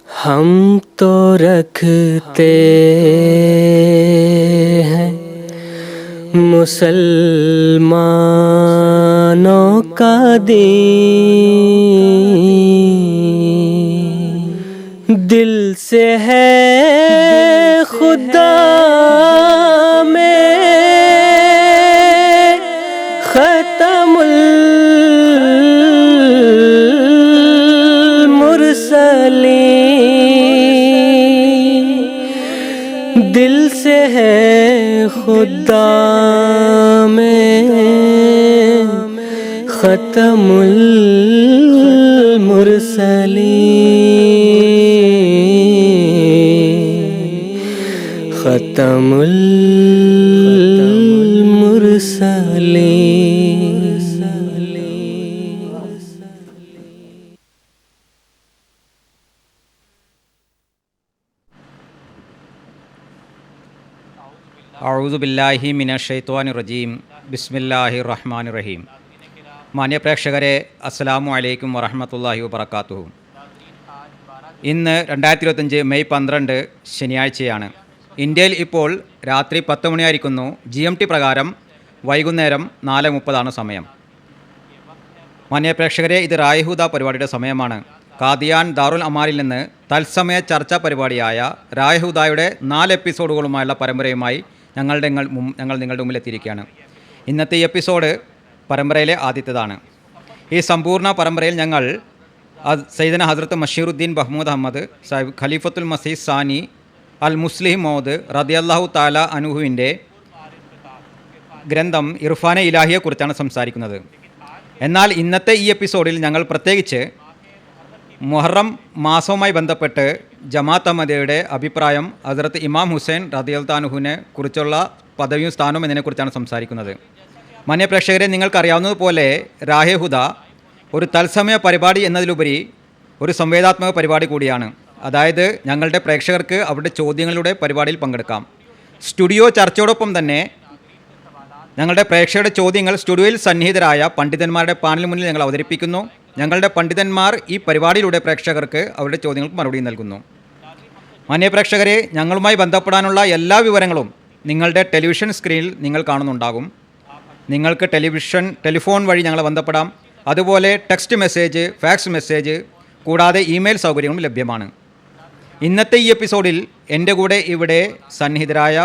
हम तो रखते हैं मुसलमानों का दीन, दिल से है खुदा में खत्मुल मुरसलीन, दिल से है खुदा में खत्मुल मुरसलीन, खत्मुल मुरसलीन। അഊദു ബില്ലാഹി മിനശ്ശൈത്വാനിർ റജീം. ബിസ്മില്ലാഹിർ റഹ്മാനിർ റഹീം. മാന്യ പ്രേക്ഷകരെ, അസ്സലാമു അലൈക്കും വറഹ്മത്തുള്ളാഹി വബറകാതുഹു. ഇന്ന് 2025 മെയ് 12 ശനിയാഴ്ചയാണ്. ഇന്ത്യയിൽ ഇപ്പോൾ രാത്രി 10 മണിയായിരിക്കുന്നു. GMT പ്രകാരം വൈകുന്നേരം 4:30 സമയം. മാന്യ പ്രേക്ഷകരെ, ഇത് റായഹുദ പരിപാടിയുടെ സമയമാണ്. കാദിയാൻ ദാറുൽ അമാനിൽ നിന്ന് തത്സമയ ചർച്ചാ പരിപാടിയായ റായഹുദയുടെ 4 എപ്പിസോഡുകളുമായുള്ള പരമ്പരയുമായി ഞങ്ങൾ നിങ്ങളുടെ മുമ്പിലെത്തിയിരിക്കുകയാണ്. ഇന്നത്തെ ഈ എപ്പിസോഡ് പരമ്പരയിലെ ആദ്യത്തേതാണ്. ഈ സമ്പൂർണ്ണ പരമ്പരയിൽ ഞങ്ങൾ സയ്യിദന ഹസ്രത്ത് മഷീറുദ്ദീൻ ബഹ്മൂദ് അഹമ്മദ് സാഹിബ് ഖലീഫത്തുൽ മസീഹ് സാനി അൽ മുസ്ലിം മൗദ് റളിയല്ലാഹു തആല അൻഹുവിൻ്റെ ഗ്രന്ഥം ഇർഫാനെ ഇലാഹിയെക്കുറിച്ചാണ് സംസാരിക്കുന്നത്. എന്നാൽ ഇന്നത്തെ ഈ എപ്പിസോഡിൽ ഞങ്ങൾ പ്രത്യേകിച്ച് മുഹറം മാസവുമായി ബന്ധപ്പെട്ട് ജമാഅത്ത് അഹ്മദിയയുടെ അഭിപ്രായം, ഹസ്രത്ത് ഇമാം ഹുസൈൻ റളിയല്ലാഹു അൻഹുവിനെ കുറിച്ചുള്ള പദവിയും സ്ഥാനവും എന്നതിനെക്കുറിച്ചാണ് സംസാരിക്കുന്നത്. മാന്യ പ്രേക്ഷകരെ, നിങ്ങൾക്കറിയാവുന്നതുപോലെ റായഹുദ ഒരു തത്സമയ പരിപാടി എന്നതിലുപരി ഒരു സംവേദനാത്മക പരിപാടി കൂടിയാണ്. അതായത് ഞങ്ങളുടെ പ്രേക്ഷകർക്ക് അവരുടെ ചോദ്യങ്ങളിലൂടെ പരിപാടിയിൽ പങ്കെടുക്കാം. സ്റ്റുഡിയോ ചർച്ചയോടൊപ്പം തന്നെ ഞങ്ങളുടെ പ്രേക്ഷകരുടെ ചോദ്യങ്ങൾ സ്റ്റുഡിയോയിൽ സന്നിഹിതരായ പണ്ഡിതന്മാരുടെ പാനൽ മുന്നിൽ ഞങ്ങൾ അവതരിപ്പിക്കുന്നു. ഞങ്ങളുടെ പണ്ഡിതന്മാർ ഈ പരിപാടിയിലൂടെ പ്രേക്ഷകർക്ക് അവരുടെ ചോദ്യങ്ങൾക്ക് മറുപടി നൽകുന്നു. മാന്യ പ്രേക്ഷകരെ, ഞങ്ങളുമായി ബന്ധപ്പെടാനുള്ള എല്ലാ വിവരങ്ങളും നിങ്ങളുടെ ടെലിവിഷൻ സ്ക്രീനിൽ നിങ്ങൾ കാണുന്നുണ്ടാകും. നിങ്ങൾക്ക് ടെലിഫോൺ വഴി ഞങ്ങളെ ബന്ധപ്പെടാം. അതുപോലെ ടെക്സ്റ്റ് മെസ്സേജ്, ഫാക്സ് മെസ്സേജ് കൂടാതെ ഇമെയിൽ സൗകര്യങ്ങളും ലഭ്യമാണ്. ഇന്നത്തെ ഈ എപ്പിസോഡിൽ എൻ്റെ കൂടെ ഇവിടെ സന്നിഹിതരായ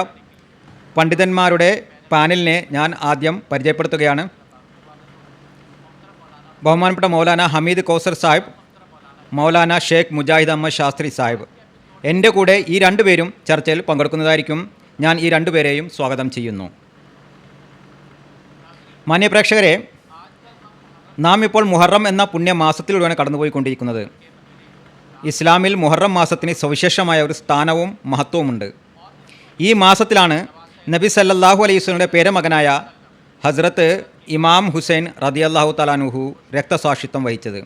പണ്ഡിതന്മാരുടെ പാനലിനെ ഞാൻ ആദ്യം പരിചയപ്പെടുത്തുകയാണ്. ബഹുമാനപ്പെട്ട മൗലാന ഹമീദ് കൗസർ സാഹിബ്, മൗലാന ഷേഖ് മുജാഹിദ് അഹമ്മദ് ശാസ്ത്രി സാഹിബ്. എൻ്റെ കൂടെ ഈ രണ്ടുപേരും ചർച്ചയിൽ പങ്കെടുക്കുന്നതായിരിക്കും. ഞാൻ ഈ രണ്ടുപേരെയും സ്വാഗതം ചെയ്യുന്നു. മാന്യ പ്രേക്ഷകരെ, നാം ഇപ്പോൾ മുഹറം എന്ന പുണ്യമാസത്തിലൂടെയാണ് കടന്നുപോയിക്കൊണ്ടിരിക്കുന്നത്. ഇസ്ലാമിൽ മുഹറം മാസത്തിന് സവിശേഷമായ ഒരു സ്ഥാനവും മഹത്വവുമുണ്ട്. ഈ മാസത്തിലാണ് നബി സല്ലല്ലാഹു അലൈഹി വസല്ലമയുടെ പേരമകനായ ഹസ്രത്ത് ഇമാം ഹുസൈൻ റളിയല്ലാഹു തആല അൻഹു രക്തസാക്ഷിത്വം വഹിച്ചത്.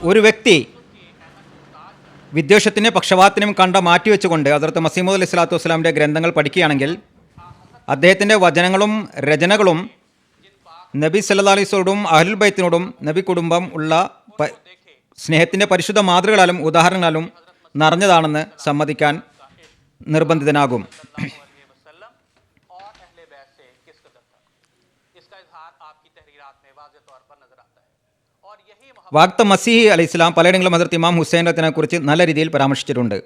ഒരു വ്യക്തി വിദ്വേഷത്തിനും പക്ഷപാതത്തിനും മാറ്റിവെച്ചുകൊണ്ട് ഹസ്രത്ത് മസീഹ് മൗഊദ് അലൈഹി സ്വലാത്തു വസ്സലാമിൻ്റെ ഗ്രന്ഥങ്ങൾ പഠിക്കുകയാണെങ്കിൽ അദ്ദേഹത്തിൻ്റെ വചനങ്ങളും രചനകളും നബി സല്ലല്ലാഹു അലൈഹി വസല്ലമയോടും അഹ്ലുൽ ബൈത്തിനോടും നബി കുടുംബം ഉള്ള സ്നേഹത്തിൻ്റെ പരിശുദ്ധ മാതൃകളാലും ഉദാഹരണങ്ങളാലും നിറഞ്ഞതാണെന്ന് സമ്മതിക്കാൻ നിർബന്ധിതനാകും. വാക്ത മസീഹ് അലൈഹിസ്സലാം പലയിടങ്ങളിലും ഹസ്രത്ത് ഇമാം ഹുസൈനെ കുറിച്ച് നല്ല രീതിയിൽ പരാമർശിച്ചിട്ടുണ്ട്.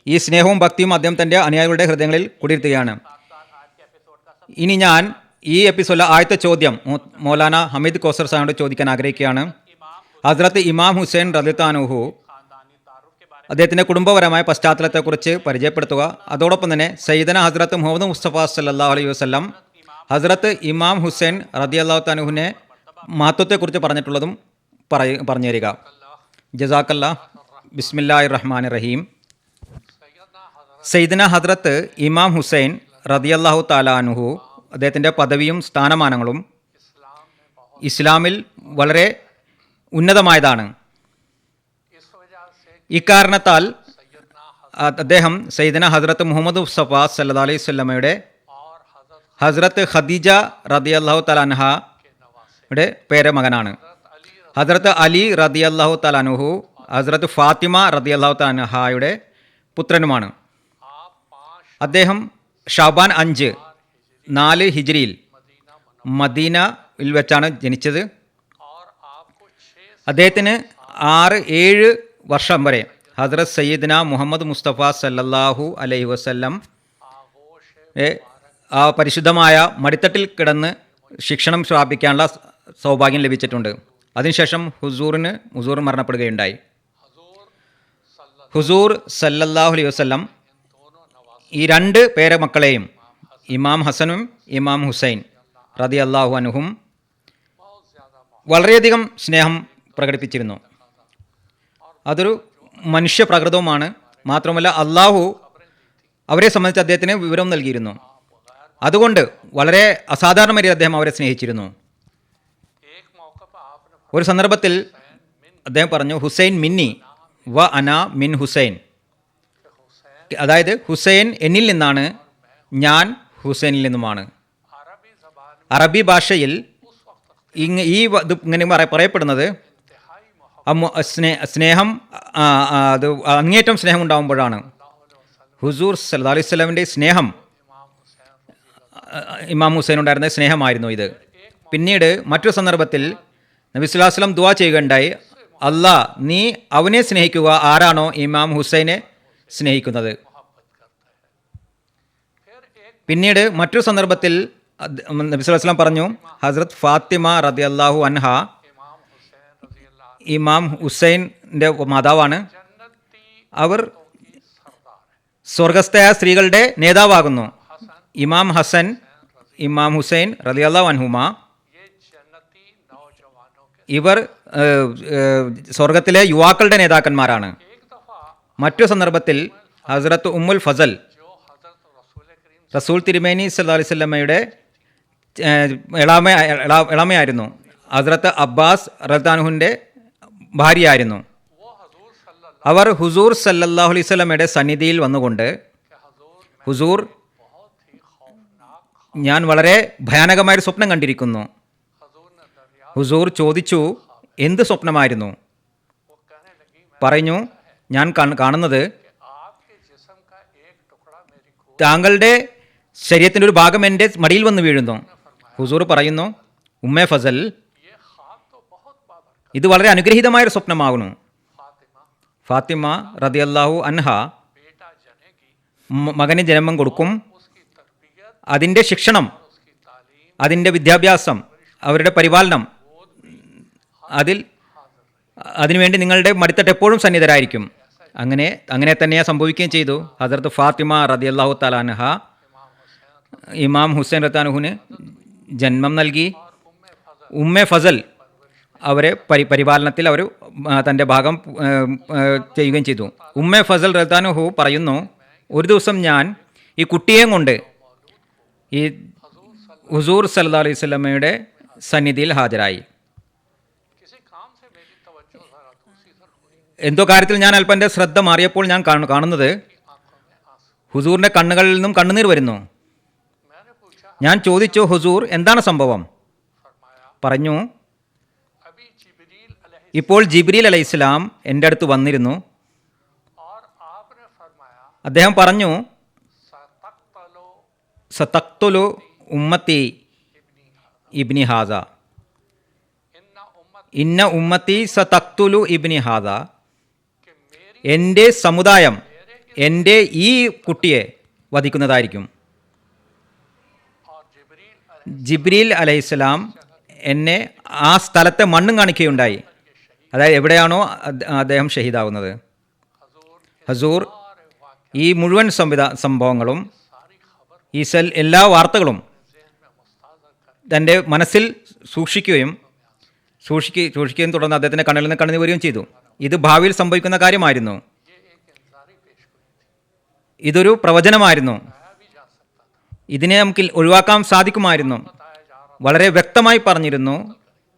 ഈ സ്നേഹവും ഭക്തിയും അദ്ദേഹം തൻ്റെ അനുയായികളുടെ ഹൃദയങ്ങളിൽ കുടിയിരുത്തുകയാണ്. ഇനി ഞാൻ ഈ എപ്പിസോഡിലെ ആദ്യത്തെ ചോദ്യം മൗലാന ഹമീദ് കൗസർ സാഹിബിനോട് ചോദിക്കാൻ ആഗ്രഹിക്കുകയാണ്. ഹസ്രത്ത് ഇമാം ഹുസൈൻ റളിയല്ലാഹു അൻഹു അദ്ദേഹത്തിൻ്റെ കുടുംബപരമായ പശ്ചാത്തലത്തെക്കുറിച്ച് പരിചയപ്പെടുത്തുക. അതോടൊപ്പം തന്നെ സയ്യിദന ഹസ്രത്ത് മുഹമ്മദ് മുസ്തഫ സല്ലല്ലാഹു അലൈഹി വസല്ലം ഹസ്രത്ത് ഇമാം ഹുസൈൻ റളിയല്ലാഹു അൻഹുവിനെ മഹത്വത്തെക്കുറിച്ച് പറഞ്ഞിട്ടുള്ളതും പറഞ്ഞു തരിക. ജസാക്കല്ലാ. ബിസ്മില്ലാഹിർ റഹ്മാനിർ റഹീം. സയ്യിദന ഹസ്രത്ത് ഇമാം ഹുസൈൻ റളിയല്ലാഹു തആല അൻഹു അദ്ദേഹത്തിൻ്റെ പദവിയും സ്ഥാനമാനങ്ങളും ഇസ്ലാമിൽ വളരെ ഉന്നതമായതാണ്. ഇക്കാരണത്താൽ അദ്ദേഹം സയ്യിദന ഹസ്രത്ത് മുഹമ്മദ് മുസ്തഫ സല്ലല്ലാഹു അലൈഹി വസല്ലമയുടെ ഹസ്രത്ത് ഖദീജ റളിയല്ലാഹു തആല അൻഹ യുടെ പേരമകനാണ്. ഹസ്രത്ത് അലി റദിയല്ലാഹു തആലാനുഹു ഹസ്രത്ത് ഫാത്തിമ റദിയല്ലാഹു തആലയുടെ പുത്രനുമാണ്. അദ്ദേഹം ഷാബാൻ 4 ഹിജ്രിയിൽ മദീനയിൽ വെച്ചാണ് ജനിച്ചത്. അദ്ദേഹത്തിന് 6-7 വർഷം വരെ ഹസ്രത്ത് സയ്യിദ്ന മുഹമ്മദ് മുസ്തഫ സല്ലല്ലാഹു അലൈഹി വസല്ലം ആ പരിശുദ്ധമായ മടിത്തട്ടിൽ കിടന്ന് ശിക്ഷണം പ്രാപിക്കാനുള്ള സൗഭാഗ്യം ലഭിച്ചിട്ടുണ്ട്. അതിനുശേഷം ഹുസൂർ മരണപ്പെടുകയുണ്ടായി. ഹുസൂർ സല്ലല്ലാഹു അലൈഹി വസല്ലം ഈ 2 പേരമക്കളെയും ഇമാം ഹസനും ഇമാം ഹുസൈൻ റളിയല്ലാഹു അൻഹും വളരെയധികം സ്നേഹം പ്രകടിപ്പിച്ചിരുന്നു. അതൊരു മനുഷ്യ പ്രകൃതവുമാണ്. മാത്രമല്ല അള്ളാഹു അവരെ സംബന്ധിച്ച് അദ്ദേഹത്തിന് വിവരം നൽകിയിരുന്നു. അതുകൊണ്ട് വളരെ അസാധാരണമായി അദ്ദേഹം അവരെ സ്നേഹിച്ചിരുന്നു. ഒരു സന്ദർഭത്തിൽ അദ്ദേഹം പറഞ്ഞു, ഹുസൈൻ മിന്നി വ അന മിൻ ഹുസൈൻ. അതായത് ഹുസൈൻ എന്നിൽ നിന്നാണ്, ഞാൻ ഹുസൈനിൽ നിന്നുമാണ്. അറബി ഭാഷയിൽ ഇങ്ങനെ പറയപ്പെടുന്നത് സ്നേഹം അത് അങ്ങേറ്റം സ്നേഹം ഉണ്ടാകുമ്പോഴാണ്. ഹുസൂർ സല്ലല്ലാഹു അലൈഹി വസല്ലമിൻ്റെ സ്നേഹം ഇമാം ഹുസൈൻ ഉണ്ടായിരുന്ന സ്നേഹമായിരുന്നു ഇത്. പിന്നീട് മറ്റൊരു സന്ദർഭത്തിൽ നബി സ്വല്ലല്ലാഹു അലൈഹി വസല്ലം ദുആ ചെയ്യുകയുണ്ടായി, അല്ലാ നീ അവനെ സ്നേഹിക്കുക ആരാണോ ഇമാം ഹുസൈനെ സ്നേഹിക്കുന്നത്. പിന്നീട് മറ്റൊരു സന്ദർഭത്തിൽ നബി സ്വല്ലല്ലാഹു അലൈഹി വസല്ലം പറഞ്ഞു, ഹസ്രത്ത് ഫാത്തിമ റളിയല്ലാഹു അൻഹ ഇമാം ഹുസൈൻ്റെ മാതാവാണ്. അവർ സ്വർഗസ്ഥയായ സ്ത്രീകളുടെ നേതാവാകുന്നു. ഇമാം ഹസൻ ഇമാം ഹുസൈൻ റളിയല്ലാഹു അൻഹുമ ഇവർ സ്വർഗത്തിലെ യുവാക്കളുടെ നേതാക്കന്മാരാണ്. മറ്റു സന്ദർഭത്തിൽ ഹസ്രത്ത് ഉമ്മുൽ ഫസൽ റസൂൽ തിരുമേനി സല്ലല്ലാഹു അലൈഹി വസല്ലമയുടെ ഇളമയായിരുന്നു. ഹസ്രത്ത് അബ്ബാസ് റളിയല്ലാഹുവിൻ്റെ ഭാര്യയായിരുന്നു. അവർ ഹുസൂർ സല്ലല്ലാഹു അലൈഹി വസല്ലമയുടെ സന്നിധിയിൽ വന്നുകൊണ്ട്, ഹുസൂർ ഞാൻ വളരെ ഭയാനകമായൊരു സ്വപ്നം കണ്ടിരിക്കുന്നു. ഹുസൂർ ചോദിച്ചു, എന്ത് സ്വപ്നമായിരുന്നു? പറഞ്ഞു, ഞാൻ കാണുന്നത് താങ്കളുടെ ശരീരത്തിൻ്റെ ഒരു ഭാഗം എൻ്റെ മടിയിൽ വന്ന് വീഴുന്നു. ഹുസൂർ പറയുന്നു, ഉമ്മേ ഫസൽ, ഇത് വളരെ അനുഗ്രഹീതമായൊരു സ്വപ്നമാകുന്നു. ഫാത്തിമ റളിയല്ലാഹു അൻഹ മകന് ജന്മം കൊടുക്കും. അതിൻ്റെ ശിക്ഷണം, അതിൻ്റെ വിദ്യാഭ്യാസം, അവരുടെ പരിപാലനം, അതിനുവേണ്ടി നിങ്ങളുടെ മടിത്തട്ട് എപ്പോഴും സന്നിധരായിരിക്കും. അങ്ങനെ തന്നെ സംഭവിക്കുകയും ചെയ്തു. ഹസ്രത്ത് ഫാത്തിമ റളിയല്ലാഹു തആല അൻഹ ഇമാം ഹുസൈൻ റളിയല്ലാഹു അൻഹുവിന് ജന്മം നൽകി. ഉമ്മെ ഫസൽ അവരെ പരിപാലനത്തിൽ അവർ തൻ്റെ ഭാഗം ചെയ്യുകയും ചെയ്തു. ഉമ്മെ ഫസൽ റളിയല്ലാഹു അൻഹു പറയുന്നു, ഒരു ദിവസം ഞാൻ ഈ കുട്ടിയെയും കൊണ്ട് ഈ ഹുസൂർ സല്ലല്ലാഹു അലൈഹി വസല്ലമയുടെ സന്നിധിയിൽ ഹാജരായി. എന്തോ കാര്യത്തിൽ ഞാൻ അല്പം എൻ്റെ ശ്രദ്ധ മാറിയപ്പോൾ ഞാൻ കാണുന്നത് ഹുസൂറിൻ്റെ കണ്ണുകളിൽ നിന്നും കണ്ണുനീർ വരുന്നു. ഞാൻ ചോദിച്ചു, ഹുസൂർ എന്താണ് സംഭവം? പറഞ്ഞു, ഇപ്പോൾ ജിബ്രീൽ അലൈഹിസ്സലാം എൻ്റെ അടുത്ത് വന്നിരുന്നു. അദ്ദേഹം പറഞ്ഞു, സതഖ്തുലു ഉമ്മത്തി ഇബ്നി ഹാദ, ഇന്ന ഉമ്മത്തി സതഖ്തുലു ഇബ്നി ഹാദ, എൻ്റെ സമുദായം എൻ്റെ ഈ കുട്ടിയെ വധിക്കുന്നതായിരിക്കും. ജിബ്രീൽ അലൈഹിസ്സലാം എന്നെ ആ സ്ഥലത്തെ മണ്ണും കാണിക്കുകയുണ്ടായി. അതായത് എവിടെയാണോ അദ്ദേഹം ഷഹീദാവുന്നത്. ഹസൂർ ഈ മുഴുവൻ സംഭവങ്ങളും ഈ എല്ലാ വാർത്തകളും തൻ്റെ മനസ്സിൽ സൂക്ഷിക്കുകയും തുടർന്ന് അദ്ദേഹത്തിൻ്റെ കണ്ണിൽ നിന്ന് കണ്ണുനീർ വരികയും ചെയ്തു. ഇത് ഭാവിയിൽ സംഭവിക്കുന്ന കാര്യമായിരുന്നു. ഇതൊരു പ്രവചനമായിരുന്നു. ഇതിനെ നമുക്ക് ഒഴിവാക്കാൻ സാധിക്കുമായിരുന്നു. വളരെ വ്യക്തമായി പറഞ്ഞിരുന്നു,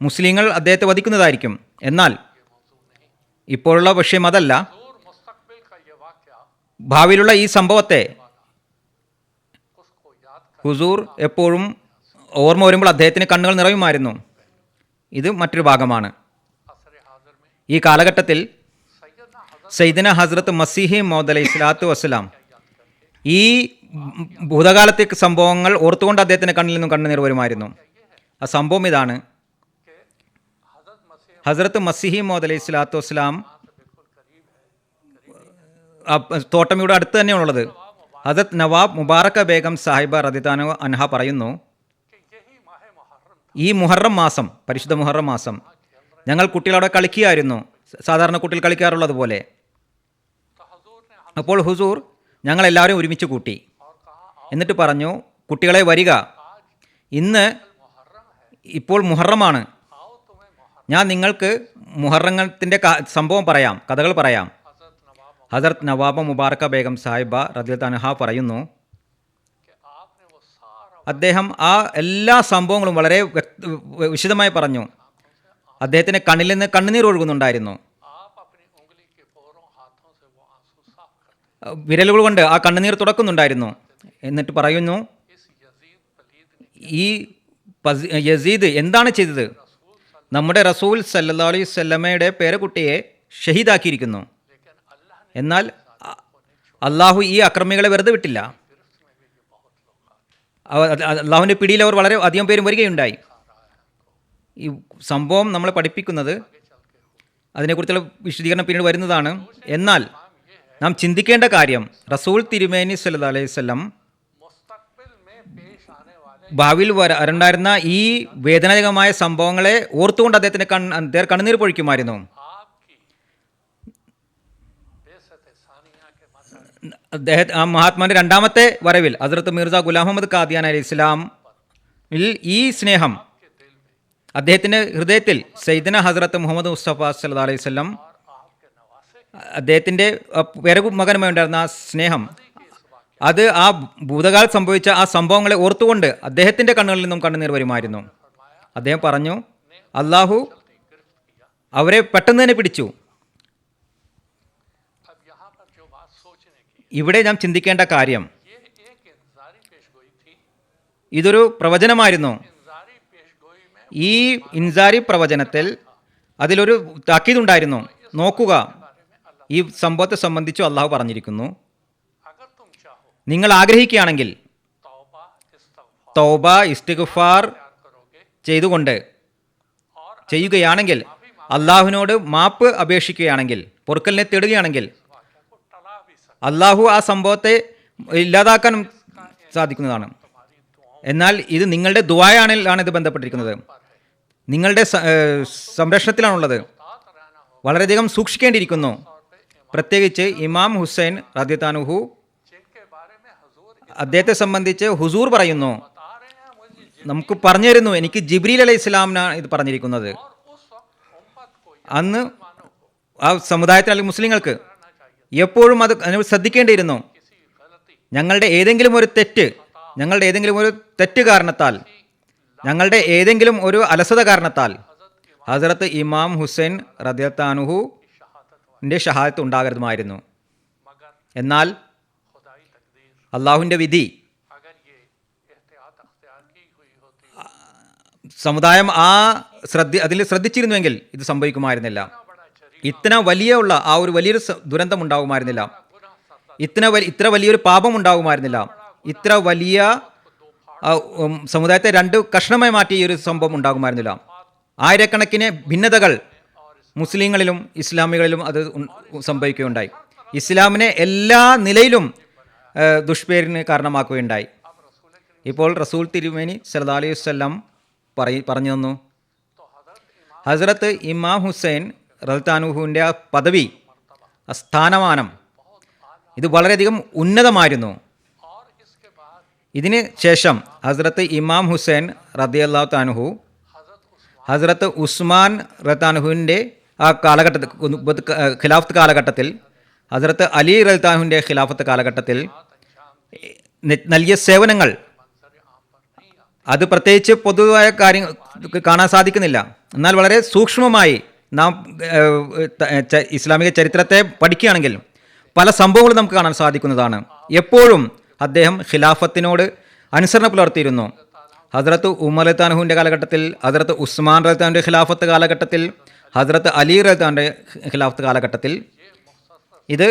മുസ്ലിങ്ങൾ അദ്ദേഹത്തെ വധിക്കുന്നതായിരിക്കും. എന്നാൽ ഇപ്പോഴുള്ള വിഷയം അതല്ല. ഭാവിയിലുള്ള ഈ സംഭവത്തെ ഹുസൂർ എപ്പോഴും ഓർമ്മ വരുമ്പോൾ അദ്ദേഹത്തിന് കണ്ണുകൾ നിറയുമായിരുന്നു. ഇത് മറ്റൊരു ഭാഗമാണ്. ഈ കാലഘട്ടത്തിൽ സയ്യിദന ഹസ്രത്ത് മസീഹി മൗദ് അലൈഹി സ്വലാത്തു വസ്സലാം ഈ ഭൂതകാലത്തെ സംഭവങ്ങൾ ഓർത്തുകൊണ്ട് അദ്ദേഹത്തിൻ്റെ കണ്ണിൽ നിന്നും കണ്ണുനീർ വരുമായിരുന്നു. ആ സംഭവം ഇതാണ്. ഹസ്രത്ത് മസീഹി മൗദ് അലൈഹി സ്വലാത്തു വസ്സലാം തോട്ടം ഇവിടെ അടുത്ത് തന്നെയാണുള്ളത്. ഹസരത്ത് നവാബ് മുബാറക്ക ബേഗം സാഹിബ റദിതാനു അൻഹ പറയുന്നു, ഈ മുഹറം മാസം, പരിശുദ്ധ മുഹറം മാസം ഞങ്ങൾ കുട്ടികളവിടെ കളിക്കുകയായിരുന്നു, സാധാരണ കുട്ടികൾ കളിക്കാറുള്ളത് പോലെ. അപ്പോൾ ഹുസൂർ ഞങ്ങളെല്ലാവരും ഒരുമിച്ച് കൂട്ടി. എന്നിട്ട് പറഞ്ഞു, കുട്ടികളെ വരിക, ഇപ്പോൾ മുഹറമാണ്, ഞാൻ നിങ്ങൾക്ക് മുഹറത്തിൻ്റെ സംഭവം പറയാം, കഥകൾ പറയാം. ഹസരത്ത് നവാബ മുബാറക്ക ബേഗം സാഹിബ റദിയല്ലാഹു അൻഹ പറയുന്നു, അദ്ദേഹം ആ എല്ലാ സംഭവങ്ങളും വളരെ വിശദമായി പറഞ്ഞു. അദ്ദേഹത്തിൻ്റെ കണ്ണിൽ നിന്ന് കണ്ണുനീർ ഒഴുകുന്നുണ്ടായിരുന്നു. വിരലുകൾ കൊണ്ട് ആ കണ്ണുനീർ തുടക്കുന്നുണ്ടായിരുന്നു. എന്നിട്ട് പറയുന്നു, ഈ യസീദ് എന്താണ് ചെയ്തത്? നമ്മുടെ റസൂൽ സല്ലല്ലാഹു അലൈഹി വസല്ലമയുടെ പേരക്കുട്ടിയെ ഷഹീദാക്കിയിരിക്കുന്നു. എന്നാൽ അള്ളാഹു ഈ അക്രമികളെ വെറുതെ വിട്ടില്ല. അള്ളാഹുവിൻ്റെ പിടിയിൽ അവർ വളരെ അധികം പേരും വരികയുണ്ടായി. ഈ സംഭവം നമ്മളെ പഠിപ്പിക്കുന്നത്, അതിനെക്കുറിച്ചുള്ള വിശദീകരണം പിന്നീട് വരുന്നതാണ്. എന്നാൽ നാം ചിന്തിക്കേണ്ട കാര്യം, റസൂൽ തിരുമേനി സല്ലല്ലാഹു അലൈഹി വസല്ലം ഭാവിയിൽ വരണ്ടായിരുന്ന ഈ വേദനാജനകമായ സംഭവങ്ങളെ ഓർത്തുകൊണ്ട് അദ്ദേഹത്തിൻ്റെ കണ്ണുനീർ പൊഴിക്കുമായിരുന്നു. ആ മഹാത്മാവിൻ്റെ രണ്ടാമത്തെ വരവിൽ ഹസ്രത്ത് മിർസ ഗുലാം മുഹമ്മദ് ഖാദിയാൻ അലൈഹി ഇസ്ലാമിൽ ഈ സ്നേഹം അദ്ദേഹത്തിൻ്റെ ഹൃദയത്തിൽ സയ്യിദന ഹസ്രത്ത് മുഹമ്മദ് മുസ്തഫ സല്ലല്ലാഹു അലൈഹി വസല്ലം അദ്ദേഹത്തിൻ്റെ പേരമകനുമായി ഉണ്ടായിരുന്ന ആ സ്നേഹം, അത് ആ ഭൂതകാലം സംഭവിച്ച ആ സംഭവങ്ങളെ ഓർത്തുകൊണ്ട് അദ്ദേഹത്തിൻ്റെ കണ്ണുകളിൽ നിന്നും കണ്ണുനീർ വരുമായിരുന്നു. അദ്ദേഹം പറഞ്ഞു, അള്ളാഹു അവരെ പെട്ടെന്ന് തന്നെ പിടിച്ചു. ഇവിടെ നാം ചിന്തിക്കേണ്ട കാര്യം, ഇതൊരു പ്രവചനമായിരുന്നു. ഈ ഇൻസാരി പ്രവചനത്തിൽ അതിലൊരു താക്കീതുണ്ടായിരുന്നു. നോക്കുക, ഈ സംഭവത്തെ സംബന്ധിച്ചു അള്ളാഹു പറഞ്ഞിരിക്കുന്നു, നിങ്ങൾ ആഗ്രഹിക്കുകയാണെങ്കിൽ തൗബ ഇസ്തിഗ്ഫാർ ചെയ്യുകയാണെങ്കിൽ, അള്ളാഹുവിനോട് മാപ്പ് അപേക്ഷിക്കുകയാണെങ്കിൽ, പൊറുക്കലിനെ തേടുകയാണെങ്കിൽ, അള്ളാഹു ആ സംഭവത്തെ ഇല്ലാതാക്കാനും സാധിക്കുന്നതാണ്. എന്നാൽ ഇത് നിങ്ങളുടെ ദുആയാണ് ഇത് ബന്ധപ്പെട്ടിരിക്കുന്നത്, നിങ്ങളുടെ സംരക്ഷണത്തിലാണുള്ളത്. വളരെയധികം സൂക്ഷിക്കേണ്ടിയിരിക്കുന്നു. പ്രത്യേകിച്ച് ഇമാം ഹുസൈൻ റളിയല്ലാഹു അൻഹു, അദ്ദേഹത്തെ സംബന്ധിച്ച് ഹുസൂർ പറയുന്നു, നമുക്ക് പറഞ്ഞു തരുന്നു, എനിക്ക് ജിബ്രീൽ അലൈഹി ഇസ്ലാമിനാണ് ഇത് പറഞ്ഞിരിക്കുന്നത്. അന്ന് ആ സമുദായത്തിൽ അല്ലെങ്കിൽ മുസ്ലിങ്ങൾക്ക് എപ്പോഴും അത് ശ്രദ്ധിക്കേണ്ടിയിരുന്നു. ഞങ്ങളുടെ ഏതെങ്കിലും ഒരു തെറ്റ് കാരണത്താൽ, ഞങ്ങളുടെ ഏതെങ്കിലും ഒരു അലസത കാരണത്താൽ ഹസ്രത്ത് ഇമാം ഹുസൈൻ റളിയല്ലാഹു അൻഹുവിൻ്റെ ഷഹാദത്ത് ഉണ്ടാകരുതുമായിരുന്നു. എന്നാൽ അള്ളാഹുവിൻ്റെ വിധി, സമുദായം അതിൽ ശ്രദ്ധിച്ചിരുന്നുവെങ്കിൽ ഇത് സംഭവിക്കുമായിരുന്നില്ല. ഇത്ര വലിയൊരു ദുരന്തം ഉണ്ടാകുമായിരുന്നില്ല. ഇത്ര വലിയൊരു പാപം ഉണ്ടാകുമായിരുന്നില്ല. ഇത്ര വലിയ സമുദായത്തെ രണ്ട് കഷ്ണമായി മാറ്റിയ ഒരു സംഭവം ഉണ്ടാകുമായിരുന്നില്ല. ആയിരക്കണക്കിന് ഭിന്നതകൾ മുസ്ലിങ്ങളിലും ഇസ്ലാമികളിലും അത് സംഭവിക്കുകയുണ്ടായി. ഇസ്ലാമിനെ എല്ലാ നിലയിലും ദുഷ്പേരിന് കാരണമാക്കുകയുണ്ടായി. ഇപ്പോൾ റസൂൽ തിരുമേനി സല്ലല്ലാഹു അലൈഹി വസല്ലം പറഞ്ഞു തന്നു, ഹസ്രത്ത് ഇമാം ഹുസൈൻ റളിയല്ലാഹു അൻഹുവിൻ്റെ ആ പദവി, ആ സ്ഥാനമാനം, ഇത് വളരെയധികം ഉന്നതമായിരുന്നു. ഇതിന് ശേഷം ഹസ്രത്ത് ഇമാം ഹുസൈൻ റളിയല്ലാഹു അൻഹു ഹസ്രത്ത് ഉസ്മാൻ റളിയല്ലാഹു അൻഹുവിൻ്റെ ആ കാലഘട്ടത്തിൽ, ഖിലാഫത്ത് കാലഘട്ടത്തിൽ, ഹസ്രത്ത് അലി റളിയല്ലാഹു അൻഹുവിൻ്റെ ഖിലാഫത്ത് കാലഘട്ടത്തിൽ നൽകിയ സേവനങ്ങൾ, അത് പ്രത്യേകിച്ച് പൊതുവായ കാര്യം കാണാൻ സാധിക്കുന്നില്ല. എന്നാൽ വളരെ സൂക്ഷ്മമായി നാം ഇസ്ലാമിക ചരിത്രത്തെ പഠിക്കുകയാണെങ്കിൽ പല സംഭവങ്ങളും നമുക്ക് കാണാൻ സാധിക്കുന്നതാണ്. എപ്പോഴും അദ്ദേഹം ഖിലാഫത്തിനോട് അനുസരണ പുലർത്തിയിരുന്നു. ഹസ്രത്ത് ഉമർ റളിയല്ലാഹുവിൻ്റെ കാലഘട്ടത്തിൽ, ഹസ്രത്ത് ഉസ്മാൻ റളിയല്ലാഹുവിൻ്റെ ഖിലാഫത്ത് കാലഘട്ടത്തിൽ, ഹസ്രത്ത് അലി റളിയല്ലാഹുവിൻ്റെ ഖിലാഫത്ത് കാലഘട്ടത്തിൽ. ഇത്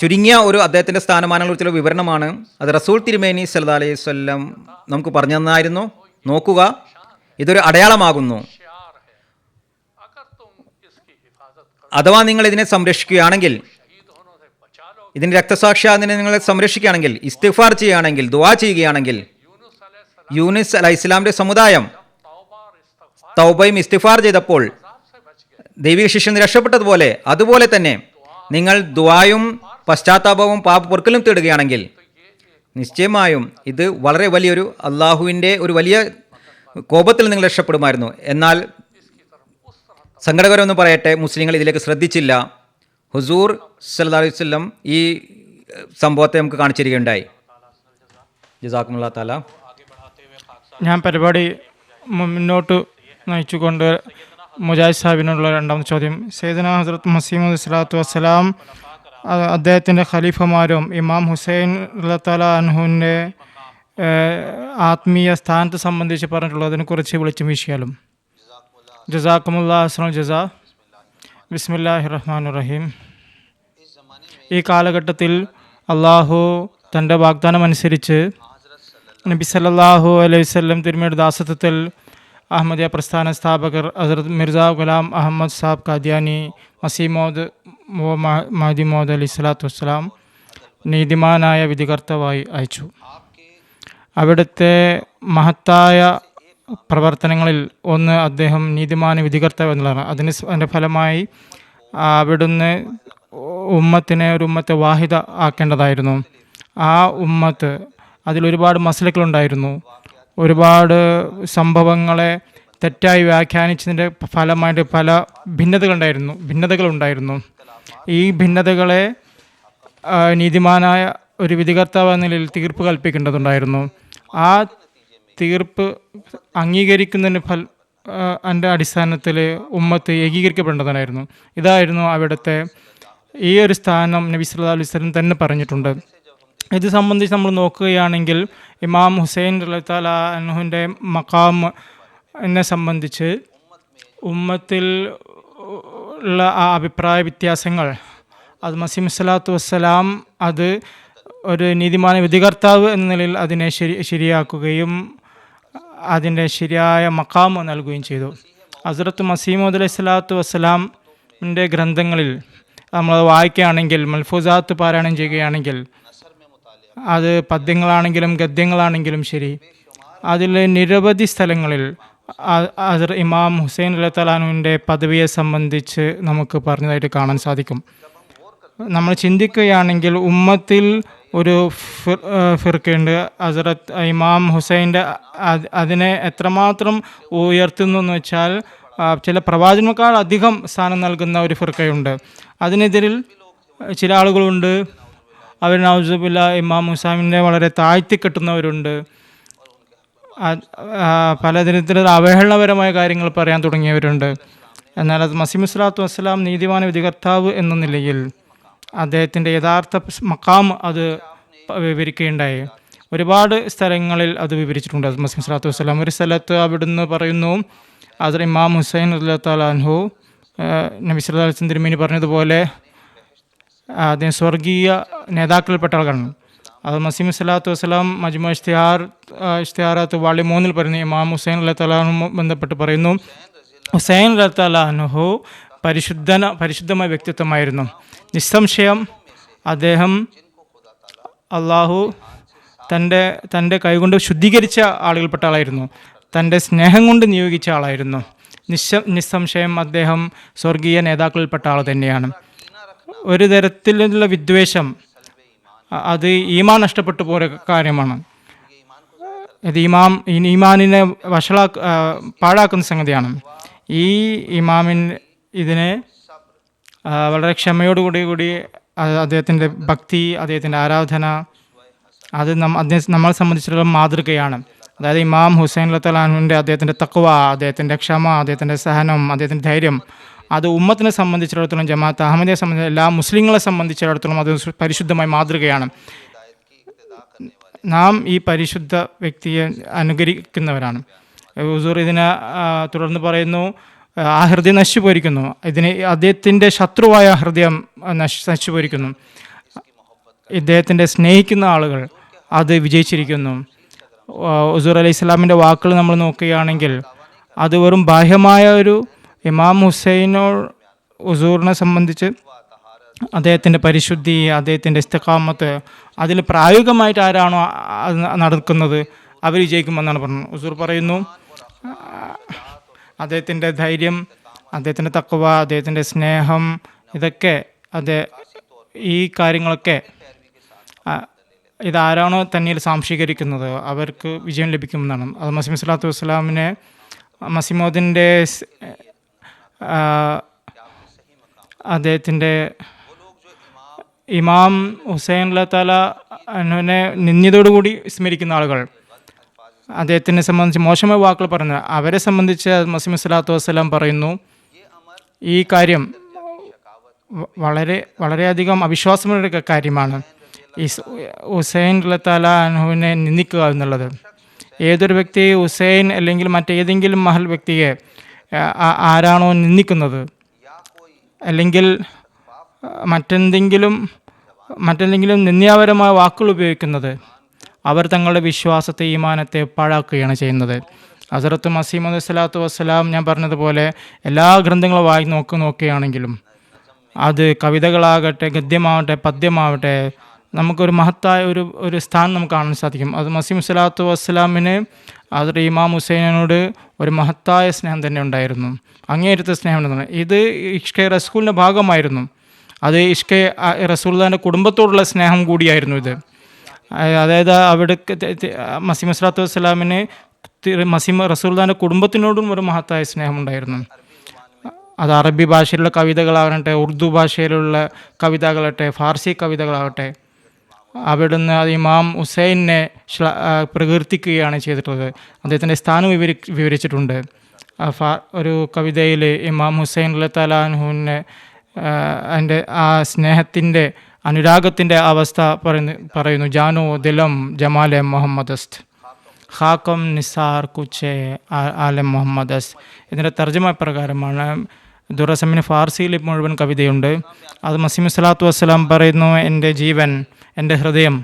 ചുരുങ്ങിയ ഒരു അദ്ദേഹത്തിൻ്റെ സ്ഥാനമാനങ്ങളെക്കുറിച്ചുള്ള വിവരണമാണ്. അത് റസൂൽ തിരുമേനി സല്ലല്ലാഹു അലൈഹി വസല്ലം നമുക്ക് പറഞ്ഞു തന്നായിരുന്നു. നോക്കുക, ഇതൊരു അടയാളമാകുന്നു. അഥവാ നിങ്ങൾ ഇതിനെ സംരക്ഷിക്കുകയാണെങ്കിൽ, ഇതിൻ്റെ രക്തസാക്ഷിയാതിനെ നിങ്ങൾ സംരക്ഷിക്കുകയാണെങ്കിൽ, ഇസ്തിഗ്ഫാർ ചെയ്യുകയാണെങ്കിൽ, ദുആ ചെയ്യുകയാണെങ്കിൽ, യൂനുസ് അലൈഹിസ്സലാമിൻ്റെ സമുദായം തൗബയും ഇസ്തിഗ്ഫാർ ചെയ്തപ്പോൾ ദൈവിക ശിക്ഷയിൽ നിന്ന് രക്ഷപ്പെട്ടതുപോലെ, അതുപോലെ തന്നെ നിങ്ങൾ ദുആയും പശ്ചാത്താപവും പാപ പൊറുക്കലും തേടുകയാണെങ്കിൽ നിശ്ചയമായും ഇത് വളരെ വലിയൊരു അള്ളാഹുവിൻ്റെ ഒരു വലിയ കോപത്തിൽ നിങ്ങൾ രക്ഷപ്പെടുമായിരുന്നു. എന്നാൽ സങ്കടകരമെന്ന് പറയട്ടെ, മുസ്ലിങ്ങൾ ഇതിലേക്ക് ശ്രദ്ധിച്ചില്ല. ഹുസൂർ സല്ലല്ലാഹു അലൈഹി വസല്ലം ഈ സംഭവത്തെ നമുക്ക് കാണിച്ചു തരികയുണ്ടായി. ജസാക്കുമുല്ലാഹ് തആല. ഞാൻ പരിപാടി മുന്നോട്ട് നയിച്ചുകൊണ്ട് മുജാഹിദ് സാഹിബിനുള്ള രണ്ടാമത്തെ ചോദ്യം. സയ്യിദന ഹസ്രത്ത് മസീഹ് മൗഊദ് സ്വല്ലല്ലാഹു വസ്സലാം അദ്ദേഹത്തിൻ്റെ ഖലീഫമാരും ഇമാം ഹുസൈൻ റളിയല്ലാഹു അൻഹുവിൻ്റെ ആത്മീയ സ്ഥാനത്തെ സംബന്ധിച്ച് പറഞ്ഞിട്ടുള്ളതിനെക്കുറിച്ച് വിളിച്ചു വീശിയാലും. ജസാക്കുമുല്ലാഹ് അഹ്സനുൽ ജസാ. ബിസ്മില്ലാഹിർ റഹ്മാനിർ റഹീം. ഈ കാലഘട്ടത്തിൽ അള്ളാഹു തൻ്റെ വാഗ്ദാനം അനുസരിച്ച് നബി സല്ലല്ലാഹു അലൈഹി വസല്ലം തിരുമേനിയുടെ ദാസത്വത്തിൽ അഹമ്മദിയ പ്രസ്ഥാന സ്ഥാപകർ ഹസ്രത്ത് മിർസ ഗുലാം അഹമ്മദ് സാബ് ഖാദിയാനി മസീഹ് മൗഊദ് മഹ്ദി മൗഊദ് അലൈഹി സ്വലാത്തു വസ്സലാം നീതിമാനായ വിധികർത്താവായി അയച്ചു. അവിടുത്തെ മഹത്തായ പ്രവർത്തനങ്ങളിൽ ഒന്ന് അദ്ദേഹം നീതിമാന വിധികർത്താവ് എന്നുള്ളതാണ്. അതിൻ്റെ ഫലമായി അവിടുന്ന് ഉമ്മത്തിനെ ഒരു ഉമ്മത്തെ വാഹിദ ആക്കേണ്ടതായിരുന്നു. ആ ഉമ്മത്ത് അതിലൊരുപാട് മസലകളുണ്ടായിരുന്നു. ഒരുപാട് സംഭവങ്ങളെ തെറ്റായി വ്യാഖ്യാനിച്ചതിൻ്റെ ഫലമായിട്ട് പല ഭിന്നതകളുണ്ടായിരുന്നു. ഈ ഭിന്നതകളെ നീതിമാനായ ഒരു വിധികർത്താവ് എന്ന നിലയിൽ തീർപ്പ് കൽപ്പിക്കേണ്ടതുണ്ടായിരുന്നു. ആ തീർപ്പ് അംഗീകരിക്കുന്നതിന് അതിൻ്റെ അടിസ്ഥാനത്തിൽ ഉമ്മത്ത് ഏകീകരിക്കപ്പെടേണ്ടതായിരുന്നു. ഇതായിരുന്നു അവിടുത്തെ ഈ ഒരു സ്ഥാനം നബി സല്ലല്ലാഹു അലൈഹി വസല്ലം തന്നെ പറഞ്ഞിട്ടുണ്ട്. ഇത് സംബന്ധിച്ച് നമ്മൾ നോക്കുകയാണെങ്കിൽ ഇമാം ഹുസൈൻ റളിയല്ലാഹു അൻഹുവിൻ്റെ മഖാമിനെ സംബന്ധിച്ച് ഉമ്മത്തിൽ ഉള്ള ആ അഭിപ്രായ വ്യത്യാസങ്ങൾ അത് മസീഹ് സ്വല്ലല്ലാഹു വസ്സലാം അത് ഒരു നീതിമാന വിധികർത്താവ് എന്ന നിലയിൽ അതിനെ ശരിയാക്കുകയും അതിൻ്റെ ശരിയായ മഖാം നൽകുകയും ചെയ്തു. ഹസ്രത്ത് മസീഹ് മൗഊദ് അലൈഹി സ്വലാത്തു വസ്സലാമിൻ്റെ ഗ്രന്ഥങ്ങളിൽ നമ്മൾ വായിക്കുകയാണെങ്കിൽ, മൽഫൂസാത്ത് പാരായണം ചെയ്യുകയാണെങ്കിൽ, അത് പദ്യങ്ങളാണെങ്കിലും ഗദ്യങ്ങളാണെങ്കിലും ശരി, അതിൽ നിരവധി സ്ഥലങ്ങളിൽ ഇമാം ഹുസൈൻ റളിയല്ലാഹു അൻഹുവിൻ്റെ പദവിയെ സംബന്ധിച്ച് നമുക്ക് പറഞ്ഞതായിട്ട് കാണാൻ സാധിക്കും. നമ്മൾ ചിന്തിക്കുകയാണെങ്കിൽ ഉമ്മത്തിൽ ഒരു ഫിർഖയുണ്ട്, ഹസ്രത്ത് ഇമാം ഹുസൈൻ്റെ അതിനെ എത്രമാത്രം ഉയർത്തുന്നു എന്ന് വെച്ചാൽ ചില പ്രവാചകനേക്കാൾ അധികം സ്ഥാനം നൽകുന്ന ഒരു ഫിർഖയുണ്ട്. അതിനെതിരിൽ ചില ആളുകളുണ്ട്, അവർ നൗസുബില്ല ഇമാം ഹുസൈനെ വളരെ താഴ്ത്തിക്കെട്ടുന്നവരുണ്ട്. പലതരത്തിലുള്ള അവഹേളനപരമായ കാര്യങ്ങൾ പറയാൻ തുടങ്ങിയവരുണ്ട്. എന്നാൽ അത് മസീഹ് സ്വല്ലല്ലാഹു വസ്സലാം നീതിമാന വിധികർത്താവ് എന്ന നിലയിൽ അദ്ദേഹത്തിൻ്റെ യഥാർത്ഥ മഖാം അത് വിവരിക്കുകയുണ്ടായി. ഒരുപാട് സ്ഥലങ്ങളിൽ അത് വിവരിച്ചിട്ടുണ്ട് മസീഹ് സ്വല്ലല്ലാഹു വസ്സലാം. ഒരു സ്ഥലത്ത് അവിടുന്ന് പറയുന്നു, അത് ഇമാം ഹുസൈൻ റളിയല്ലാഹു അൻഹു നബി സല്ലല്ലാഹു അലൈഹി വസല്ലം തിരുമേനി പറഞ്ഞതുപോലെ അദ്ദേഹം സ്വർഗീയ നേതാക്കളിൽപ്പെട്ട ആളാണ്. അത് മസീഹ് സ്വല്ലല്ലാഹു വസ്സലാം മജ്മു ഇഷ്തിഹാറാത്ത് വാള്യം 3 പറയുന്നു. ഇമാം ഹുസൈൻ റളിയല്ലാഹു അൻഹു ബന്ധപ്പെട്ട് പറയുന്നു, ഹുസൈൻ റളിയല്ലാഹു അൻഹു പരിശുദ്ധമായ വ്യക്തിത്വമായിരുന്നു. നിസ്സംശയം അദ്ദേഹം അള്ളാഹു തൻ്റെ കൈകൊണ്ട് ശുദ്ധീകരിച്ച ആളുകൾപ്പെട്ട ആളായിരുന്നു. തൻ്റെ സ്നേഹം കൊണ്ട് നിയോഗിച്ച ആളായിരുന്നു. നിസ്സംശയം അദ്ദേഹം സ്വർഗീയ നേതാക്കളിൽപ്പെട്ട ആൾ തന്നെയാണ്. ഒരു തരത്തിലുള്ള വിദ്വേഷം അത് ഈമാൻ നഷ്ടപ്പെട്ടു പോയ കാര്യമാണ്. ഇത് ഈമാനിനെ പാഴാക്കുന്ന സംഗതിയാണ്. ഈ ഇതിനെ വളരെ ക്ഷമയോടുകൂടി അദ്ദേഹത്തിൻ്റെ ഭക്തി, അദ്ദേഹത്തിൻ്റെ ആരാധന, അത് നമ്മളെ സംബന്ധിച്ചിടത്തോളം മാതൃകയാണ്. അതായത് ഇമാം ഹുസൈൻ റളിയല്ലാഹു അൻഹുവിൻ്റെ അദ്ദേഹത്തിൻ്റെ തഖ്വ, അദ്ദേഹത്തിൻ്റെ ക്ഷമ, അദ്ദേഹത്തിൻ്റെ സഹനം, അദ്ദേഹത്തിൻ്റെ ധൈര്യം, അത് ഉമ്മത്തിനെ സംബന്ധിച്ചിടത്തോളം, ജമാഅത്ത് അഹമ്മദിയെ സംബന്ധിച്ച് എല്ലാ മുസ്ലിങ്ങളെ സംബന്ധിച്ചിടത്തോളം അത് പരിശുദ്ധമായ മാതൃകയാണ്. നാം ഈ പരിശുദ്ധ വ്യക്തിയെ അനുകരിക്കുന്നവരാണ്. ഹുസൂർ ഇതിനെ തുടർന്ന് പറയുന്നു, ആ ഹൃദയം നശിച്ചുപോയിരിക്കുന്നു, ഇതിനെ അദ്ദേഹത്തിൻ്റെ ശത്രുവായ ഹൃദയം നശിച്ചുപോയിരിക്കുന്നു. ഇദ്ദേഹത്തിൻ്റെ സ്നേഹിക്കുന്ന ആളുകൾ അത് വിജയിച്ചിരിക്കുന്നു. ഹുസൂർ അലൈഹി സ്വലാമിൻ്റെ വാക്കുകൾ നമ്മൾ നോക്കുകയാണെങ്കിൽ അത് വെറും ബാഹ്യമായ ഒരു ഇമാം ഹുസൈനോ ഹുസൂറിനെ സംബന്ധിച്ച് അദ്ദേഹത്തിൻ്റെ പരിശുദ്ധി, അദ്ദേഹത്തിൻ്റെ ഇസ്തിഖാമത്ത്, അതിൽ പ്രായോഗികമായിട്ട് ആരാണോ നടക്കുന്നത് അവർ വിജയിക്കുമെന്നാണ് പറഞ്ഞത്. ഹുസൂർ പറയുന്നു, അദ്ദേഹത്തിൻ്റെ ധൈര്യം, അദ്ദേഹത്തിൻ്റെ തഖ്വ, അദ്ദേഹത്തിൻ്റെ സ്നേഹം, ഇതൊക്കെ ഈ കാര്യങ്ങളൊക്കെ ഇതാരാണോ തന്നിൽ സാംശീകരിക്കുന്നത് അവർക്ക് വിജയം ലഭിക്കുമെന്നാണ്. അത് മസീഹ് സ്വല്ലല്ലാഹു വസ്സലാമിനെ മസീമോദിൻ്റെ അദ്ദേഹത്തിൻ്റെ ഇമാം ഹുസൈൻ അല്ലാഹു തആല അൻഹുവിനെ നിന്ദിയതോടുകൂടി സ്മരിക്കുന്ന ആളുകൾ, അദ്ദേഹത്തിനെ സംബന്ധിച്ച് മോശമായ വാക്കുകൾ പറയുന്നത്, അവരെ സംബന്ധിച്ച് മസീഹ് സ്വല്ലല്ലാഹു വസ്സലാം പറയുന്നു, ഈ കാര്യം വളരെയധികം അവിശ്വാസമുള്ള കാര്യമാണ്. ഹുസൈൻ അല്ലാഹു തആല അൻഹുവിനെ നിന്ദിക്കുക എന്നുള്ളത്. ഏതൊരു വ്യക്തി ഹുസൈൻ അല്ലെങ്കിൽ മറ്റേതെങ്കിലും മഹൽ വ്യക്തിയെ ആരാണോ നിന്ദിക്കുന്നത് അല്ലെങ്കിൽ മറ്റെന്തെങ്കിലും നിന്ദ്യപരമായ വാക്കുകൾ ഉപയോഗിക്കുന്നത്, അവർ തങ്ങളുടെ വിശ്വാസത്തെ, ഈമാനത്തെ പാഴാക്കുകയാണ് ചെയ്യുന്നത്. ഹസ്രത്ത് മസീഹ് മൗഊദ് സ്വല്ലല്ലാഹു വസ്സലാം, ഞാൻ പറഞ്ഞതുപോലെ എല്ലാ ഗ്രന്ഥങ്ങളും നോക്കുകയാണെങ്കിലും അത് കവിതകളാകട്ടെ, ഗദ്യമാവട്ടെ, പദ്യമാവട്ടെ, നമുക്കൊരു മഹത്തായ ഒരു സ്ഥാനം നമുക്ക് കാണാൻ സാധിക്കും. അത് മസീഹ് സ്വല്ലല്ലാഹു വസ്സലാമിന് ഹസ്രത്ത് ഇമാം ഹുസൈനോട് ഒരു മഹത്തായ സ്നേഹം തന്നെ ഉണ്ടായിരുന്നു, അങ്ങേയറ്റത്തെ സ്നേഹം ഉണ്ടായിരുന്നു. ഇത് ഇഷ്കെ റസൂലിൻ്റെ ഭാഗമായിരുന്നു. അത് ഇഷ്കെ റസൂലുള്ളാഹിൻ്റെ കുടുംബത്തോടുള്ള സ്നേഹം കൂടിയായിരുന്നു ഇത്. അതായത് അവിടെ മസീഹ് സ്വല്ലല്ലാഹു വസ്സലാമിന് റസൂലുള്ളാഹിൻ്റെ കുടുംബത്തിനോടും ഒരു മഹത്തായ സ്നേഹമുണ്ടായിരുന്നു. അത് അറബി ഭാഷയിലുള്ള കവിതകളാകട്ടെ, ഉറുദു ഭാഷയിലുള്ള കവിതകളാകട്ടെ, ഫാർസി കവിതകളാകട്ടെ, അവിടുന്ന് അത് ഇമാം ഹുസൈനെ പ്രകീർത്തിക്കുകയാണ് ചെയ്തിട്ടുള്ളത്. അദ്ദേഹത്തിൻ്റെ സ്ഥാനം വിവരിച്ചിട്ടുണ്ട്. ഒരു കവിതയിൽ ഇമാം ഹുസൈൻ റളിയല്ലാഹു തആല അൻഹുവിനെ അതിൻ്റെ ആ സ്നേഹത്തിൻ്റെ, അനുരാഗത്തിൻ്റെ അവസ്ഥ പറയുന്നു. ജാനോ ദിലം ജമാലെ മുഹമ്മദസ്ത് ഖാക്കം നിസാർ കുച്ചെ ആലെ മുഹമ്മദസ്. ഇതിൻ്റെ തർജ്ജമ പ്രകാരമാണ്. ദുറസമിന് ഫാർസിയിൽ മുഴുവൻ കവിതയുണ്ട്. അത് മസീഹ് സ്വല്ലല്ലാഹു വസ്സലാം പറയുന്നു, എൻ്റെ ജീവൻ, എൻ്റെ ഹൃദയം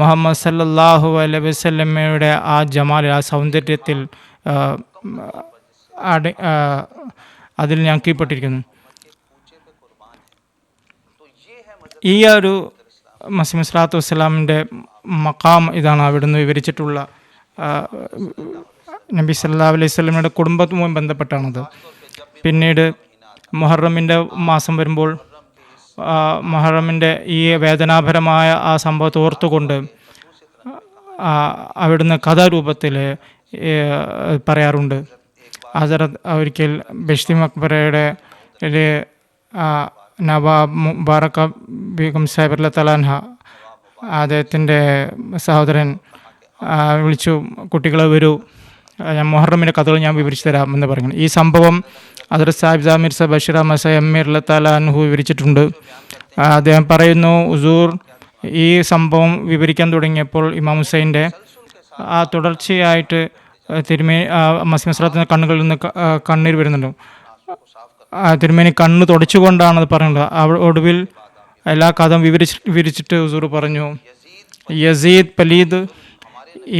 മുഹമ്മദ് സല്ലല്ലാഹു അലൈഹി വസല്ലമയുടെ ആ ജമാലിൽ, ആ സൗന്ദര്യത്തിൽ അതിൽ ഞാൻ കീഴ്പ്പെട്ടിരിക്കുന്നു. ഈ ഒരു മസീഹ് സ്വല്ലല്ലാഹു വസ്സലാമിൻ്റെ മഖാം ഇതാണ് അവിടുന്ന് വിവരിച്ചിട്ടുള്ള. നബി സല്ലല്ലാഹു അലൈഹി വസല്ലമയുടെ കുടുംബവുമായി ബന്ധപ്പെട്ടാണത്. പിന്നീട് മുഹറമിൻ്റെ മാസം വരുമ്പോൾ മുഹറമിൻ്റെ ഈ വേദനാപരമായ ആ സംഭവത്തെ ഓർത്തുകൊണ്ട് അവിടുന്ന് കഥാരൂപത്തിൽ പറയാറുണ്ട്. ഹസ്രത്ത് ഒരിക്കൽ ബിഷ്തി മക്ബറയുടെ നവാബ് മുബാറക ബീഗം സാഹിബ് റളിയല്ലാഹു തആല അൻഹ, അദ്ദേഹത്തിൻ്റെ സഹോദരൻ വിളിച്ചു, കുട്ടികളെ വരൂ, ഞാൻ മുഹറമിൻ്റെ കഥകൾ ഞാൻ വിവരിച്ചു തരാം എന്ന് പറഞ്ഞു. ഈ സംഭവം ഹസ്രത്ത് സാഹിബ് ജാമിർ സ ബഷീർ മസ അമീർ റളിയല്ലാഹു തആല അൻഹു വിവരിച്ചിട്ടുണ്ട്. അദ്ദേഹം പറയുന്നു, ഹുസൂർ ഈ സംഭവം വിവരിക്കാൻ തുടങ്ങിയപ്പോൾ ഇമാം ഹുസൈൻ്റെ തുടർച്ചയായിട്ട് മസീഹ് സ്വല്ലല്ലാഹു കണ്ണുകളിൽ നിന്ന് കണ്ണീർ വരുന്നുണ്ട്. തിരുമേനി കണ്ണ് തുടച്ചുകൊണ്ടാണ് അത് പറയുന്നത്. ഒടുവിൽ എല്ലാ കഥ വിവരിച്ചിട്ട് ഹുസൂർ പറഞ്ഞു, യസീദ് പലീദ്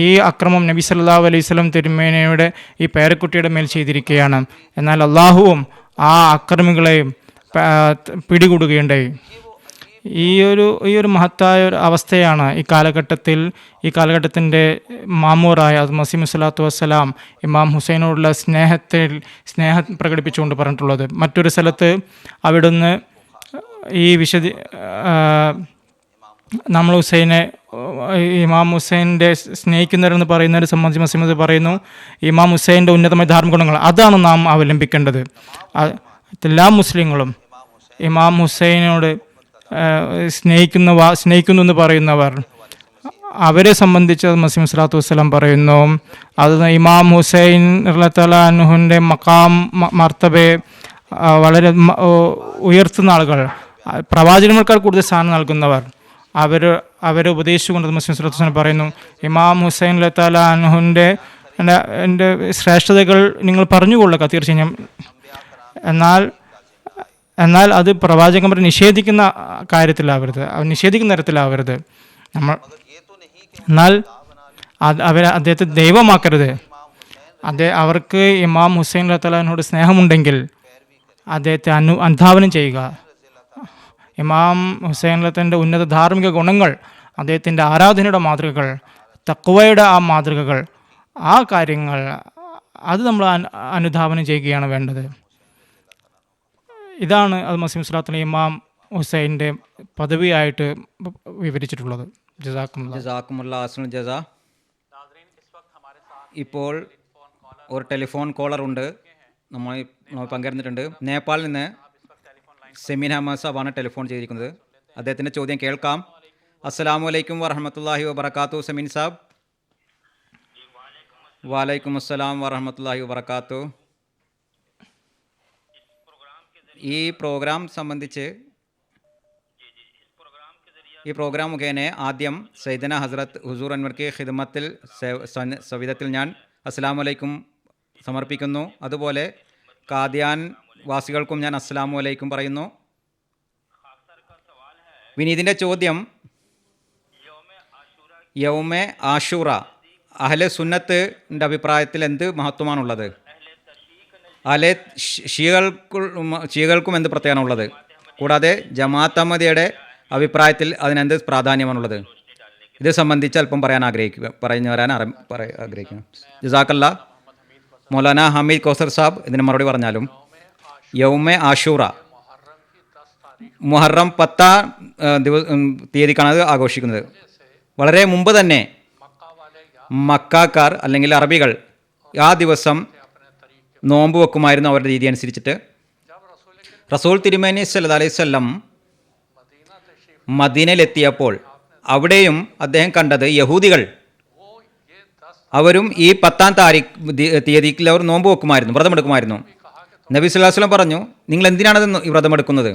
ഈ അക്രമം നബി സല്ലല്ലാഹു അലൈഹി വസല്ലം തിരുമേനിയുടെ ഈ പേരക്കുട്ടിയുടെ മേൽ ചെയ്തിരിക്കുകയാണ്. എന്നാൽ അള്ളാഹുവും ആ അക്രമികളെയും പിടികൂടുകയുണ്ടായി. ഈ ഒരു മഹത്തായ ഒരു അവസ്ഥയാണ് ഈ കാലഘട്ടത്തിൻ്റെ മാമൂറായ മസീഹ് സ്വല്ലല്ലാഹു വസ്സലാം ഇമാം ഹുസൈനോടുള്ള സ്നേഹം പ്രകടിപ്പിച്ചുകൊണ്ട് പറഞ്ഞിട്ടുള്ളത്. മറ്റൊരു സ്ഥലത്ത് അവിടുന്ന് ഈ നമ്മൾ ഹുസൈനെ, ഇമാം ഹുസൈൻ്റെ സ്നേഹിക്കുന്നവരെന്ന് പറയുന്നവരെ സംബന്ധിച്ച് മസീഹ് പറയുന്നു, ഇമാം ഹുസൈൻ്റെ ഉന്നതമായ ധാർമ്മിക ഗുണങ്ങൾ അതാണ് നാം അവലംബിക്കേണ്ടത്. എല്ലാ മുസ്ലിങ്ങളും ഇമാം ഹുസൈനോട് സ്നേഹിക്കുന്നു എന്ന് പറയുന്നവർ, അവരെ സംബന്ധിച്ച് മസീഹ് സ്വല്ലല്ലാഹു വസ്സലാം പറയുന്നു, അത് ഇമാം ഹുസൈൻ റളിയല്ലാഹു തആല അൻഹുവിൻ്റെ മഖാം മർത്തബയെ വളരെ ഉയർത്തുന്ന ആളുകൾ, പ്രവാചകന്മാർക്കാൾ കൂടുതൽ സ്ഥാനം നൽകുന്നവർ, അവരെ ഉപദേശിച്ചുകൊണ്ട് മുസ്ലിം സ്വലം പറയുന്നു, ഇമാം ഹുസൈൻ ലത്താല അൻഹുവിൻ്റെ എൻ്റെ ശ്രേഷ്ഠതകൾ നിങ്ങൾ പറഞ്ഞുകൊള്ളുക തീർച്ചയായും. എന്നാൽ അത് പ്രവാചകന്മാർ നിഷേധിക്കുന്ന കാര്യത്തിലാവരുത്, നിഷേധിക്കുന്ന തരത്തിലാവരുത് നമ്മൾ. എന്നാൽ അദ്ദേഹത്തെ ദൈവമാക്കരുത്. അവർക്ക് ഇമാം ഹുസൈൻ ലത്താലനോട് സ്നേഹമുണ്ടെങ്കിൽ അദ്ദേഹത്തെ അനുധാവനം ചെയ്യുക. ഇമാം ഹുസൈൻ ലത്തൻ്റെ ഉന്നത ധാർമ്മിക ഗുണങ്ങൾ, അദ്ദേഹത്തിൻ്റെ ആരാധനയുടെ മാതൃകകൾ, തഖ്വയുടെ ആ മാതൃകകൾ, ആ കാര്യങ്ങൾ അത് നമ്മൾ അനുധാവനം ചെയ്യുകയാണ് വേണ്ടത്. ഇതാണ് അത് മസീഹ് സ്വലാത്തുൽ ഇമാം ഹുസൈൻ്റെ പദവിയായിട്ട് വിവരിച്ചിട്ടുള്ളത്. ജസാക്കുമുല്ലാ അസ്നുൽ ജസാ. ഇപ്പോൾ ഒരു ടെലിഫോൺ കോളർ ഉണ്ട്, നമ്മൾ പങ്കെടുത്തിട്ടുണ്ട്. നേപ്പാളിൽ നിന്ന് സെമീൻ അഹമ്മദ് സാബാണ് ടെലിഫോൺ ചെയ്തിരിക്കുന്നത്. അദ്ദേഹത്തിൻ്റെ ചോദ്യം കേൾക്കാം. അസ്സലാമു അലൈക്കും വറഹ്മത്തുള്ളാഹി വബറകാതുഹു. സെമീൻ സാബ്. വാലൈക്കും അസ്സലാം വറഹ്മത്തുള്ളാഹി വബറകാതുഹു. ഈ പ്രോഗ്രാം സംബന്ധിച്ച്, ഈ പ്രോഗ്രാം മുഖേന ആദ്യം സയ്യിദന ഹസ്രത്ത് ഹുസൂർ അൻവർക്ക് ഖിദ്മത്തിൽ സവിധത്തിൽ ഞാൻ അസ്സലാമു അലൈക്കും സമർപ്പിക്കുന്നു. അതുപോലെ കാദിയാൻ വാസികൾക്കും ഞാൻ അസ്സലാമു അലൈക്കും പറയുന്നു. വിനീതിൻ്റെ ചോദ്യം, യൗമെ ആഷൂറ അഹ്ലെ സുന്നത്തിൻ്റെ അഭിപ്രായത്തിൽ എന്ത് മഹത്വമാണുള്ളത്? അഹ്ലെ ഷിയകൾക്കും എന്ത് പ്രത്യേകമാണുള്ളത്? കൂടാതെ ജമാഅത്ത് അഹ്മദിയുടെ അഭിപ്രായത്തിൽ അതിനെന്ത് പ്രാധാന്യമാണുള്ളത്? ഇത് സംബന്ധിച്ച് അല്പം പറഞ്ഞു വരാൻ ആഗ്രഹിക്കുന്നു. ജസാക്കല്ലാ. മൗലാന ഹമീദ് കൗസർ സാബ് ഇതിന് മറുപടി പറഞ്ഞാലും. യൗമെ ആഷൂറ മുഹറം 10-ാം തീയതിക്കാണ് അത് ആഘോഷിക്കുന്നത്. വളരെ മുമ്പ് തന്നെ മക്കാക്കാർ അല്ലെങ്കിൽ അറബികൾ ആ ദിവസം നോമ്പ് വെക്കുമായിരുന്നു അവരുടെ രീതി അനുസരിച്ചിട്ട്. റസൂൽ തിരുമേനി സല്ലല്ലാഹു അലൈഹി വസല്ലം മദീനയിലെത്തിയപ്പോൾ അവിടെയും അദ്ദേഹം കണ്ടത് യഹൂദികൾ അവരും ഈ 10-ാം തീയതിക്ക് അവർ നോമ്പ് വെക്കുമായിരുന്നു, വ്രതമെടുക്കുമായിരുന്നു. നബി സല്ലല്ലാഹു അലൈഹി വസല്ലം പറഞ്ഞു, നിങ്ങൾ എന്തിനാണത് ഈ വ്രതമെടുക്കുന്നത്?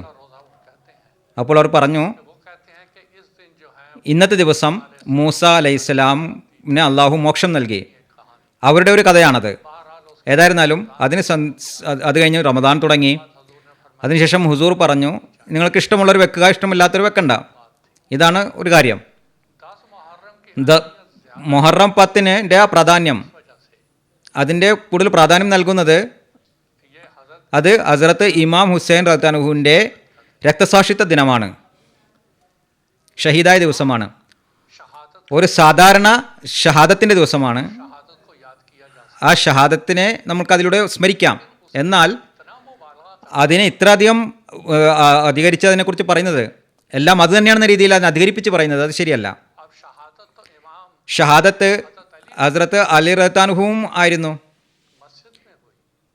അപ്പോൾ അവർ പറഞ്ഞു, ഇന്നത്തെ ദിവസം മൂസ അലൈഹിസ്സലാമിന് അള്ളാഹു മോക്ഷം നൽകി. അവരുടെ ഒരു കഥയാണത്. ഏതായിരുന്നാലും അത് കഴിഞ്ഞ് റമദാൻ തുടങ്ങി. അതിനുശേഷം ഹുസൂർ പറഞ്ഞു, നിങ്ങൾക്ക് ഇഷ്ടമുള്ളവർ വെക്കുക, ഇഷ്ടമില്ലാത്തവർ വെക്കണ്ട. ഇതാണ് ഒരു കാര്യം. മുഹറം 10-ന്റെ ആ പ്രാധാന്യം, അതിൻ്റെ കൂടുതൽ പ്രാധാന്യം നൽകുന്നത് അത് ഹസ്രത്ത് ഇമാം ഹുസൈൻ റളിയല്ലാഹുവിൻ്റെ രക്തസാക്ഷിത്വ ദിനമാണ്, ഷഹീദായ ദിവസമാണ്. ഒരു സാധാരണ ഷഹാദത്തിൻ്റെ ദിവസമാണ്. ആ ഷഹാദത്തിനെ നമുക്കതിലൂടെ സ്മരിക്കാം. എന്നാൽ അതിനെ ഇത്രയധികം അധികരിച്ചതിനെക്കുറിച്ച് പറയുന്നത് എല്ലാം അത് തന്നെയാണെന്ന രീതിയിൽ അതിനെ അധികരിപ്പിച്ച് പറയുന്നത് അത് ശരിയല്ല. ഷഹാദത്ത് ഹസ്രത്ത് അലി റളിയല്ലാഹുവും ആയിരുന്നു.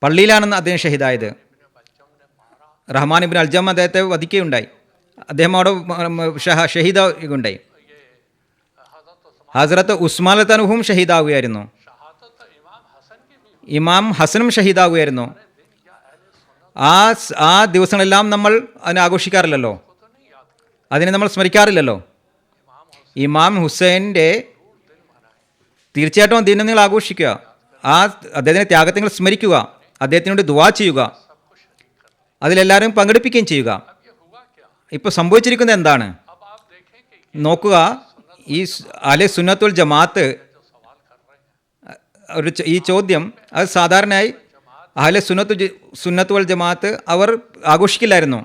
പള്ളിയിലാണെന്ന് അദ്ദേഹം ഷഹീദായത്. റഹ്മാൻ ഇബ്നു അൽജം അദ്ദേഹത്തെ വധിക്കുകയുണ്ടായി. അദ്ദേഹം അവിടെ ഷഹീദാവുകയുണ്ടായി. ഹസ്രത്ത് ഉസ്മാൻ റളിയല്ലാഹുവും ഷഹീദാവുകയായിരുന്നു. ഇമാം ഹസനും ഷഹീദാവുകയായിരുന്നു. ആ ദിവസങ്ങളെല്ലാം നമ്മൾ അതിനെ ആഘോഷിക്കാറില്ലല്ലോ, അതിനെ നമ്മൾ സ്മരിക്കാറില്ലല്ലോ. ഇമാം ഹുസൈൻ്റെ തീർച്ചയായിട്ടും ദിനം നിങ്ങൾ ആഘോഷിക്കുക, അദ്ദേഹത്തിൻ്റെ ത്യാഗത്തെ നിങ്ങൾ സ്മരിക്കുക, അദ്ദേഹത്തിനോട് ദുആ ചെയ്യുക, അതിലെല്ലാവരും പങ്കെടുപ്പിക്കുകയും ചെയ്യുക. ഇപ്പോൾ സംഭവിച്ചിരിക്കുന്നത് എന്താണ് നോക്കുക. ഈ അഹ്ലെ സുന്നത്തുൽ ജമാഅത്ത് ഈ ചോദ്യം അത് സാധാരണയായി അഹ്ലെ സുന്നത്ത് വൽ ജമാഅത്ത് അവർ ആഘോഷിക്കില്ലായിരുന്നു.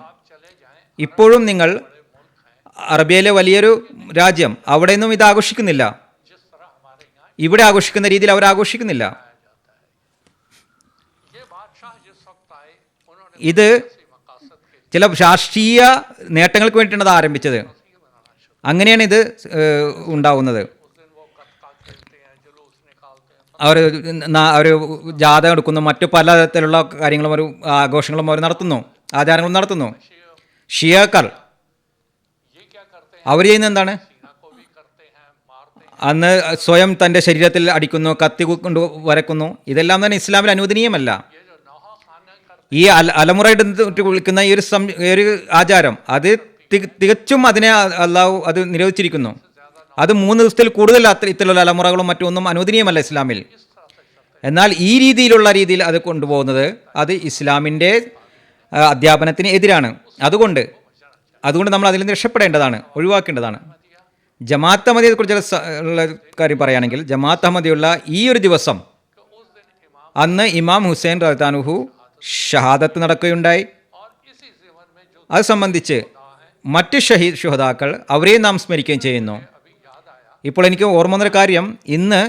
ഇപ്പോഴും നിങ്ങൾ അറബിയയിലെ വലിയൊരു രാജ്യം, അവിടെ നിന്നും ഇത് ആഘോഷിക്കുന്നില്ല. ഇവിടെ ആഘോഷിക്കുന്ന രീതിയിൽ അവർ ആഘോഷിക്കുന്നില്ല. ഇത് ചില രാഷ്ട്രീയ നേട്ടങ്ങൾക്ക് വേണ്ടിയിട്ടാണ് അത് ആരംഭിച്ചത്. അങ്ങനെയാണ് ഇത് ഉണ്ടാവുന്നത്. അവർ ജാഥ എടുക്കുന്നു, മറ്റു പലതരത്തിലുള്ള കാര്യങ്ങളും ഒരു ആഘോഷങ്ങളും അവർ നടത്തുന്നു, ആചാരങ്ങളും നടത്തുന്നു. ഷിയാക്കാർ അവർ ചെയ്യുന്നത് എന്താണ്? അന്ന് സ്വയം തൻ്റെ ശരീരത്തിൽ അടിക്കുന്നു, കത്തി കൊണ്ട് വരക്കുന്നു. ഇതെല്ലാം തന്നെ ഇസ്ലാമിൽ അനുവദനീയമല്ല. ഈ അലമുറയിട്ട് വിളിക്കുന്ന ഈ ഒരു ആചാരം അത് തികച്ചും അതിനെ അള്ളാഹു അത് നിരോധിച്ചിരിക്കുന്നു. അത് 3 ദിവസത്തിൽ കൂടുതൽ ഇത്തരത്തിലുള്ള അലമുറകളും മറ്റൊന്നും അനുവദനീയമല്ല ഇസ്ലാമിൽ. എന്നാൽ ഈ രീതിയിൽ അത് കൊണ്ടുപോകുന്നത് അത് ഇസ്ലാമിൻ്റെ അധ്യാപനത്തിന് എതിരാണ്. അതുകൊണ്ട് നമ്മൾ അതിൽ നിന്ന് രക്ഷപ്പെടേണ്ടതാണ്, ഒഴിവാക്കേണ്ടതാണ്. ജമാഅത്ത് അഹമ്മദിയെക്കുറിച്ച് ഉള്ള കാര്യം പറയുകയാണെങ്കിൽ, ജമാഅത്ത് അഹമ്മദിയുള്ള ഈ ഒരു ദിവസം അന്ന് ഇമാം ഹുസൈൻ റളിയല്ലാഹു ഷഹാദത്ത് നടക്കുകയുണ്ടായി. അത് സംബന്ധിച്ച് മറ്റ് ശുഹദാക്കൾ അവരെയും നാം സ്മരിക്കുകയും ചെയ്യുന്നു. ഇപ്പോൾ എനിക്ക് ഓർമ്മ വന്നൊരു കാര്യം, ഇന്ന്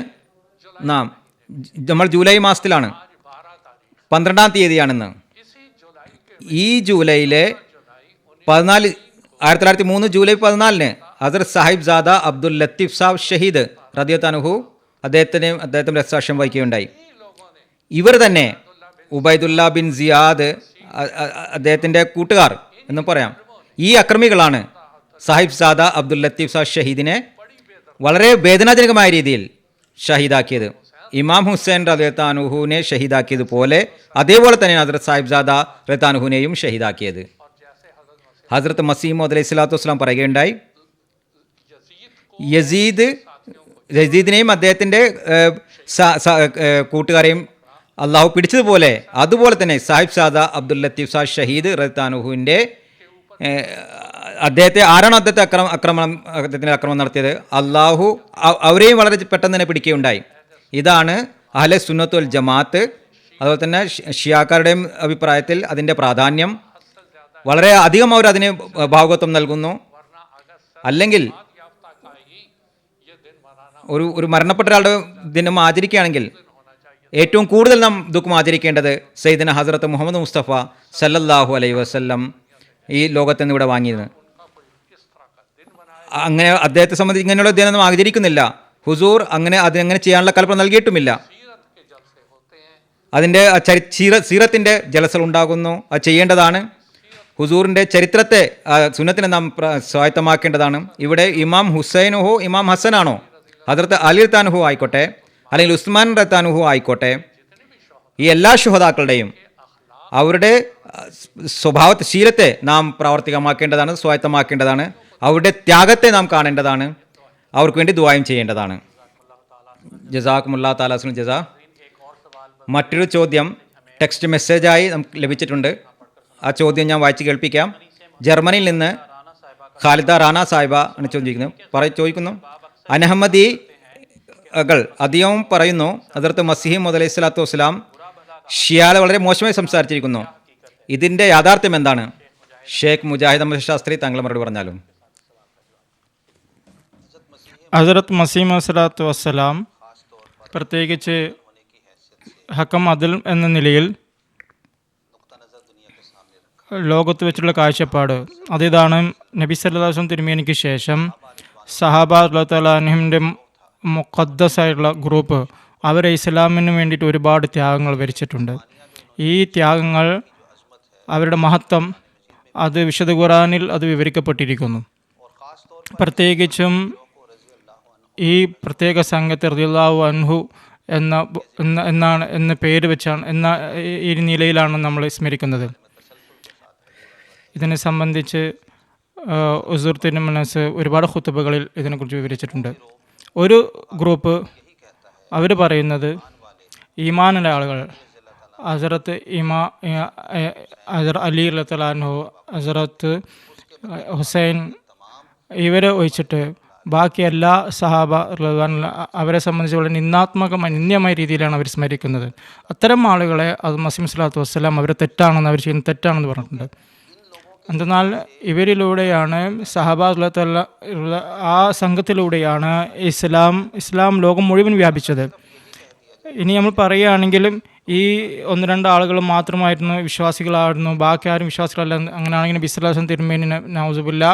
നമ്മൾ ജൂലൈ മാസത്തിലാണ്, 12-ാം തീയതിയാണിന്ന്. ഈ ജൂലൈയിലെ 1903 ജൂലൈ 14-ന് ഹസ്രത്ത് സാഹിബ് സാദ അബ്ദുൽ ലത്തീഫ് സാബ് ഷഹീദ് റളിയല്ലാഹു അദ്ദേഹത്തിന് രക്തസാക്ഷ്യം വഹിക്കുകയുണ്ടായി. ഇവർ തന്നെ ഉബൈദുല്ല ബിൻ സിയാദ് അദ്ദേഹത്തിൻ്റെ കൂട്ടുകാർ എന്ന് പറയാം, ഈ അക്രമികളാണ് സാഹിബ് സാദ അബ്ദുൽ ലത്തീഫ് സാബ് ഷഹീദിനെ വളരെ വേദനാജനകമായ രീതിയിൽ ഷഹീദാക്കിയത്. ഇമാം ഹുസൈൻ റളിയല്ലാഹുവിനെ ഷഹീദാക്കിയതുപോലെ അതേപോലെ തന്നെ ഹസ്രത്ത് സാഹിബ് സാദ റളിയല്ലാഹുവിനെയും ഷഹീദാക്കിയത്. ഹസ്രത്ത് മസീഹ് മൗഊദ് അലൈഹി സ്വലാത്തു വസ്സലാം പറയുകയുണ്ടായി, യസീദിനെയും അദ്ദേഹത്തിൻ്റെ കൂട്ടുകാരെയും അള്ളാഹു പിടിച്ചതുപോലെ അതുപോലെ തന്നെ സാഹിബ് സാദ അബ്ദുൽ ലത്തീഫ് സാദ് ഷഹീദ് റളിയല്ലാഹുവിൻ്റെ അദ്ദേഹത്തിൻ്റെ ആക്രമണം നടത്തിയത് അള്ളാഹു അവരെയും വളരെ പെട്ടെന്ന് തന്നെ പിടിക്കുകയുണ്ടായി. ഇതാണ് അഹ്ലെ സുന്നത്ത് വൽ ജമാഅത്ത്. അതുപോലെ തന്നെ ഷിയാക്കാരുടെയും അഭിപ്രായത്തിൽ അതിൻ്റെ പ്രാധാന്യം വളരെ അധികം അവർ അതിന് ഭാവുകത്വം നൽകുന്നു. അല്ലെങ്കിൽ ഒരു മരണപ്പെട്ട ഒരാളുടെ ദിനം ആചരിക്കുകയാണെങ്കിൽ ഏറ്റവും കൂടുതൽ നാം ദുഃഖം ആചരിക്കേണ്ടത് സയ്യിദന ഹസ്രത്ത് മുഹമ്മദ് മുസ്തഫ സല്ലല്ലാഹു അലൈഹി വസല്ലം ഈ ലോകത്ത് നിന്ന് ഇവിടെ വാങ്ങിയത്. അങ്ങനെ അദ്ദേഹത്തെ സംബന്ധിച്ച് ഇങ്ങനെയുള്ള ദിനമൊന്നും ആചരിക്കുന്നില്ല. ഹുസൂർ അതിനങ്ങനെ ചെയ്യാനുള്ള കൽപ്പന നൽകിയിട്ടുമില്ല. അതിൻ്റെ സീറത്തിൻ്റെ ജലസകൾ ഉണ്ടാകുന്നു, അത് ചെയ്യേണ്ടതാണ്. ഹുസൂറിൻ്റെ ചരിത്രത്തെ സുന്നത്തിനെ നാം സ്വായത്തമാക്കേണ്ടതാണ്. ഇവിടെ ഇമാം ഹുസൈനോ ഇമാം ഹസനാണോ, ഹദ്രത്ത് അലി റളിയല്ലാഹു ആയിക്കോട്ടെ, അല്ലെങ്കിൽ ഉസ്മാൻ റളിയല്ലാഹു ആയിക്കോട്ടെ, ഈ എല്ലാ ശുഹദാക്കളുടെയും അവരുടെ ശീലത്തെ നാം പ്രാവർത്തികമാക്കേണ്ടതാണ്, സ്വായത്തമാക്കേണ്ടതാണ്. അവരുടെ ത്യാഗത്തെ നാം കാണേണ്ടതാണ്, അവർക്ക് വേണ്ടി ദുആയും ചെയ്യേണ്ടതാണ്. ജസാക്കുമുല്ലാഹു തആല ഹസ്നുൽ ജസാ. മറ്റൊരു ചോദ്യം ടെക്സ്റ്റ് മെസ്സേജായി നമുക്ക് ലഭിച്ചിട്ടുണ്ട്. ആ ചോദ്യം ഞാൻ വായിച്ച് കേൾപ്പിക്കാം. ജർമ്മനിയിൽ നിന്ന് ഖാലിദ റാണ സാഹിബ ആണ് ചോദിക്കുന്നു, അനഹമ്മദികൾ അധികവും പറയുന്നു ഹദ്റത്ത് മസീഹ് മൗഊദ് അലൈഹി സ്വലാത്തു വസ്സലാം ഷിയാലെ വളരെ മോശമായി സംസാരിച്ചിരിക്കുന്നു. ഇതിൻ്റെ യാഥാർത്ഥ്യം എന്താണ്? ഷേഖ് മുജാഹിദ് അഹമ്മദ് ശാസ്ത്രി തങ്ങൾ മറുപടി പറഞ്ഞാലും. ഹസ്രത്ത് മസീഹ് മൗഊദ് സ്വലാത്തു വസ്സലാം പ്രത്യേകിച്ച് ഹക്കം അദൽ എന്ന നിലയിൽ ലോകത്ത് വെച്ചുള്ള കാഴ്ചപ്പാട് അതിതാണ്. നബി സല്ലല്ലാഹു അലൈഹി വസല്ലം തിരുമേനിക്ക് ശേഷം സഹാബ റളിയല്ലാഹു അൻഹുവിൻ്റെ മുഖദ്ദസായിട്ടുള്ള ഗ്രൂപ്പ് അവരെ ഇസ്ലാമിന് വേണ്ടിയിട്ട് ഒരുപാട് ത്യാഗങ്ങൾ വരിച്ചിട്ടുണ്ട്. ഈ ത്യാഗങ്ങൾ അവരുടെ മഹത്വം അത് വിശുദ്ധ ഖുർആനിൽ അത് വിവരിക്കപ്പെട്ടിരിക്കുന്നു. പ്രത്യേകിച്ചും ഈ പ്രത്യേക സംഘത്തെ റളിയല്ലാഹു അൻഹു എന്ന പേര് വെച്ചാണ് ഈ നിലയിലാണ് നമ്മൾ സ്മരിക്കുന്നത്. ഇതിനെ സംബന്ധിച്ച് ഉസൂർ തിരുമനസ് ഒരുപാട് ഖുതുബകളിൽ ഇതിനെക്കുറിച്ച് വിവരിച്ചിട്ടുണ്ട്. ഒരു ഗ്രൂപ്പ് അവർ പറയുന്നത് ഈമാനുള്ള ആളുകൾ ഹസ്രത്ത് അലി റളിയല്ലാഹു അൻഹു, ഹസ്രത്ത് ഹുസൈൻ ഇവരെ ഒഴിച്ചിട്ട് ബാക്കി എല്ലാ സഹാബ അവരെ സംബന്ധിച്ച് വളരെ നിന്ദമായ രീതിയിലാണ് അവർ സ്മരിക്കുന്നത്. അത്തരം ആളുകളെ അത് മസീഹ് സ്വല്ലല്ലാഹു അലൈഹി വസല്ലം അവർ ചെയ്യുന്ന തെറ്റാണെന്ന് പറഞ്ഞിട്ടുണ്ട്. എന്തെന്നാൽ ഇവരിലൂടെയാണ് സഹാബ ആ സംഘത്തിലൂടെയാണ് ഇസ്ലാം ലോകം മുഴുവൻ വ്യാപിച്ചത്. ഇനി നമ്മൾ പറയുകയാണെങ്കിലും ഈ 1-2 ആളുകൾ മാത്രമായിരുന്നു വിശ്വാസികളായിരുന്നു, ബാക്കി ആരും വിശ്വാസികളല്ല. അങ്ങനെയാണെങ്കിൽ നബി സല്ലല്ലാഹു അലൈഹി വസല്ലം തിരുമേനി നൗസുബില്ലാ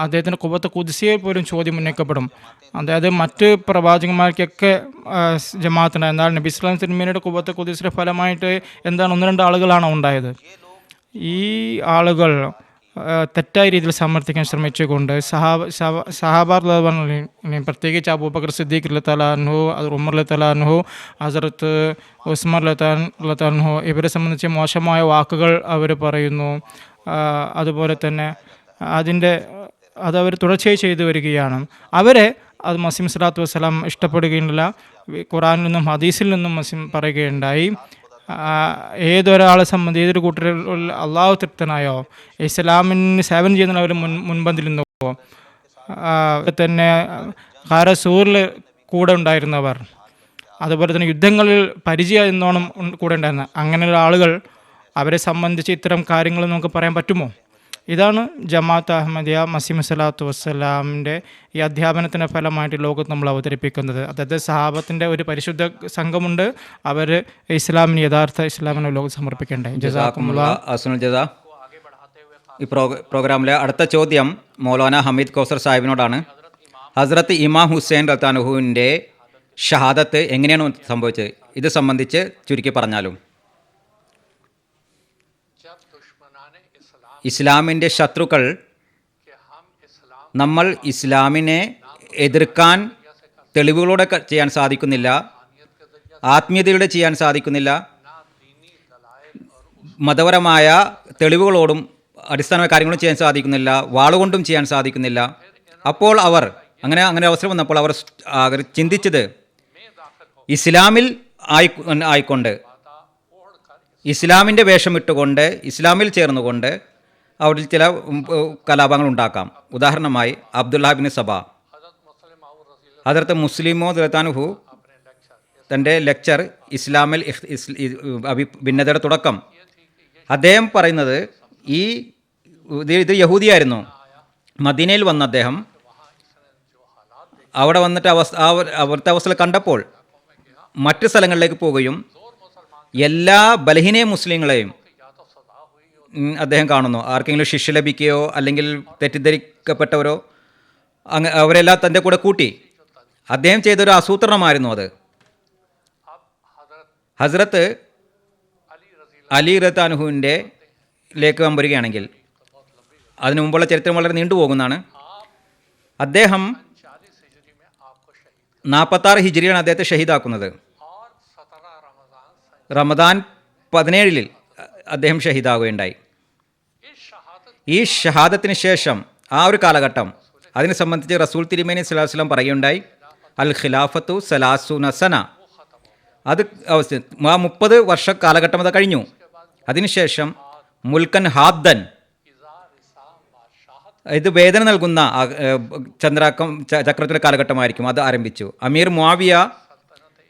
അദ്ദേഹത്തിൻ്റെ ഖുവ്വത്ത് ഖുദ്സിയെ പോലും ചോദ്യം ഉന്നയിക്കപ്പെടും. അതായത് മറ്റ് പ്രവാചകന്മാർക്കൊക്കെ ജമാഅത്തുണ്ട്, എന്നാൽ നബി സല്ലല്ലാഹു അലൈഹി വസല്ലം തിരുമേനിയുടെ ഖുവ്വത്ത് ഖുദ്സിയുടെ ഫലമായിട്ട് എന്താണ് 1-2 ആളുകളാണ് ഉണ്ടായത്. ഈ ആളുകൾ തെറ്റായ രീതിയിൽ സമർത്ഥിക്കാൻ ശ്രമിച്ചുകൊണ്ട് സഹാബ പ്രത്യേകിച്ച് അബൂബക്കർ സിദ്ദീഖ് റളിയല്ലാഹു അൻഹു, ഉമർ റളിയല്ലാഹു അൻഹു, ഹസ്രത്ത് ഉസ്മാൻ റളിയല്ലാഹു അൻഹു ഇവരെ സംബന്ധിച്ച് മോശമായ വാക്കുകൾ അവർ പറയുന്നു. അതുപോലെ തന്നെ അതവർ തുടർച്ചയായി ചെയ്തു വരികയാണ്. അവരെ അത് മസീഹ് സ്വലാത്തു വസ്സലാം ഇഷ്ടപ്പെടുകയില്ല. ഖുറാനിൽ നിന്നും ഹദീസിൽ നിന്നും മസീഹ് പറയുകയുണ്ടായി, ഏതൊരാളെ സംബന്ധിച്ച് ഏതൊരു കൂട്ടരിൽ അള്ളാഹു തൃപ്തനായോ, ഇസ്ലാമിന് സേവനം ചെയ്യുന്നവർ മുൻപന്തിൽ നിന്നോ, തന്നെ ഖാരസൂറിൽ കൂടെ ഉണ്ടായിരുന്നവർ, അതുപോലെ തന്നെ യുദ്ധങ്ങളിൽ പരിചയം എന്നോണം കൂടെ ഉണ്ടായിരുന്ന അങ്ങനെയുള്ള ആളുകൾ, അവരെ സംബന്ധിച്ച് ഇത്തരം കാര്യങ്ങൾ നമുക്ക് പറയാൻ പറ്റുമോ? ഇതാണ് ജമാഅത്ത് അഹമ്മദിയ മസീഹ് സ്വലാത്തു വസ്സലാമിൻ്റെ ഈ അധ്യാപനത്തിൻ്റെ ഫലമായിട്ട് ലോകത്ത് നമ്മൾ അവതരിപ്പിക്കുന്നത്. അതായത് സഹാബത്തിൻ്റെ ഒരു പരിശുദ്ധ സംഘമുണ്ട്, അവർ ഇസ്ലാമിന് യഥാർത്ഥ ഇസ്ലാമിനെ ലോകത്ത് സമർപ്പിക്കേണ്ടത്. ഈ പ്രോഗ്രാമിലെ അടുത്ത ചോദ്യം മൗലാന ഹമീദ് കൗസർ സാഹിബിനോടാണ്. ഹസ്രത്ത് ഇമാം ഹുസൈൻ റളിയല്ലാഹുവിൻ്റെ ഷഹാദത്ത് എങ്ങനെയാണ് സംഭവിച്ചത്? ഇത് സംബന്ധിച്ച് ചുരുക്കി പറഞ്ഞാലും. ഇസ്ലാമിൻ്റെ ശത്രുക്കൾ നമ്മൾ ഇസ്ലാമിനെ എതിർക്കാൻ തെളിവുകളോടെ ചെയ്യാൻ സാധിക്കുന്നില്ല, ആത്മീയതയിലൂടെ ചെയ്യാൻ സാധിക്കുന്നില്ല, മതപരമായ തെളിവുകളോടും അടിസ്ഥാനമായ കാര്യങ്ങളും ചെയ്യാൻ സാധിക്കുന്നില്ല, വാളുകൊണ്ടും ചെയ്യാൻ സാധിക്കുന്നില്ല. അപ്പോൾ അവർ അങ്ങനെ അവസരം വന്നപ്പോൾ അവർ ചിന്തിച്ചത് ഇസ്ലാമിൽ ആയിക്കൊണ്ട്, ഇസ്ലാമിൻ്റെ വേഷമിട്ടുകൊണ്ട്, ഇസ്ലാമിൽ ചേർന്നുകൊണ്ട് അവിടെ ചില കലാപങ്ങൾ ഉണ്ടാക്കാം. ഉദാഹരണമായി അബ്ദുല്ലാ ബിൻ സബ, ഹദരത്ത് മുസ്ലിമോ റളിയല്ലാഹു തൻ്റെ ലെക്ചർ ഇസ്ലാമിൽ ഭിന്നതയുടെ തുടക്കം, അദ്ദേഹം പറയുന്നത് ഇത് യഹൂദിയായിരുന്നു. മദീനയിൽ വന്ന അദ്ദേഹം അവിടെ വന്നിട്ട് അവിടുത്തെ അവസ്ഥ കണ്ടപ്പോൾ മറ്റ് സ്ഥലങ്ങളിലേക്ക് പോവുകയും എല്ലാ ബലഹീന മുസ്ലിങ്ങളെയും അദ്ദേഹം കാണുന്നു. ആർക്കെങ്കിലും ശിക്ഷ ലഭിക്കുകയോ അല്ലെങ്കിൽ തെറ്റിദ്ധരിക്കപ്പെട്ടവരോ അവരെല്ലാം തൻ്റെ കൂടെ കൂട്ടി. അദ്ദേഹം ചെയ്തൊരു ആസൂത്രണമായിരുന്നു അത്. ഹസ്രത്ത് അലി റളിയല്ലാഹുവിൻ്റെ ലേക്ക് നാം വരികയാണെങ്കിൽ അതിനു മുമ്പുള്ള ചരിത്രം വളരെ നീണ്ടുപോകുന്നതാണ്. അദ്ദേഹം 46 ഹിജ്രിയാണ് അദ്ദേഹത്തെ ഷഹീദാക്കുന്നത്. റമദാൻ 17 അദ്ദേഹം ഷഹീദാവുകയുണ്ടായി. ഈ ഷഹാദത്തിന് ശേഷം ആ ഒരു കാലഘട്ടം അതിനെ സംബന്ധിച്ച് റസൂൽ തിരുമേനി സ്വല്ലല്ലാഹു അലൈഹി വസല്ലം പറയുകയുണ്ടായി, അൽ ഖിലാഫത്തു സലാസുന സന, അത് 30 വർഷ കാലഘട്ടം അത് കഴിഞ്ഞു. അതിനുശേഷം മുൽക്കൻ ഹാദ്ദൻ, ഇത് വേദന നൽകുന്ന ചക്രത്തിൻ്റെ കാലഘട്ടമായിരിക്കും, അത് ആരംഭിച്ചു. അമീർ മുആവിയ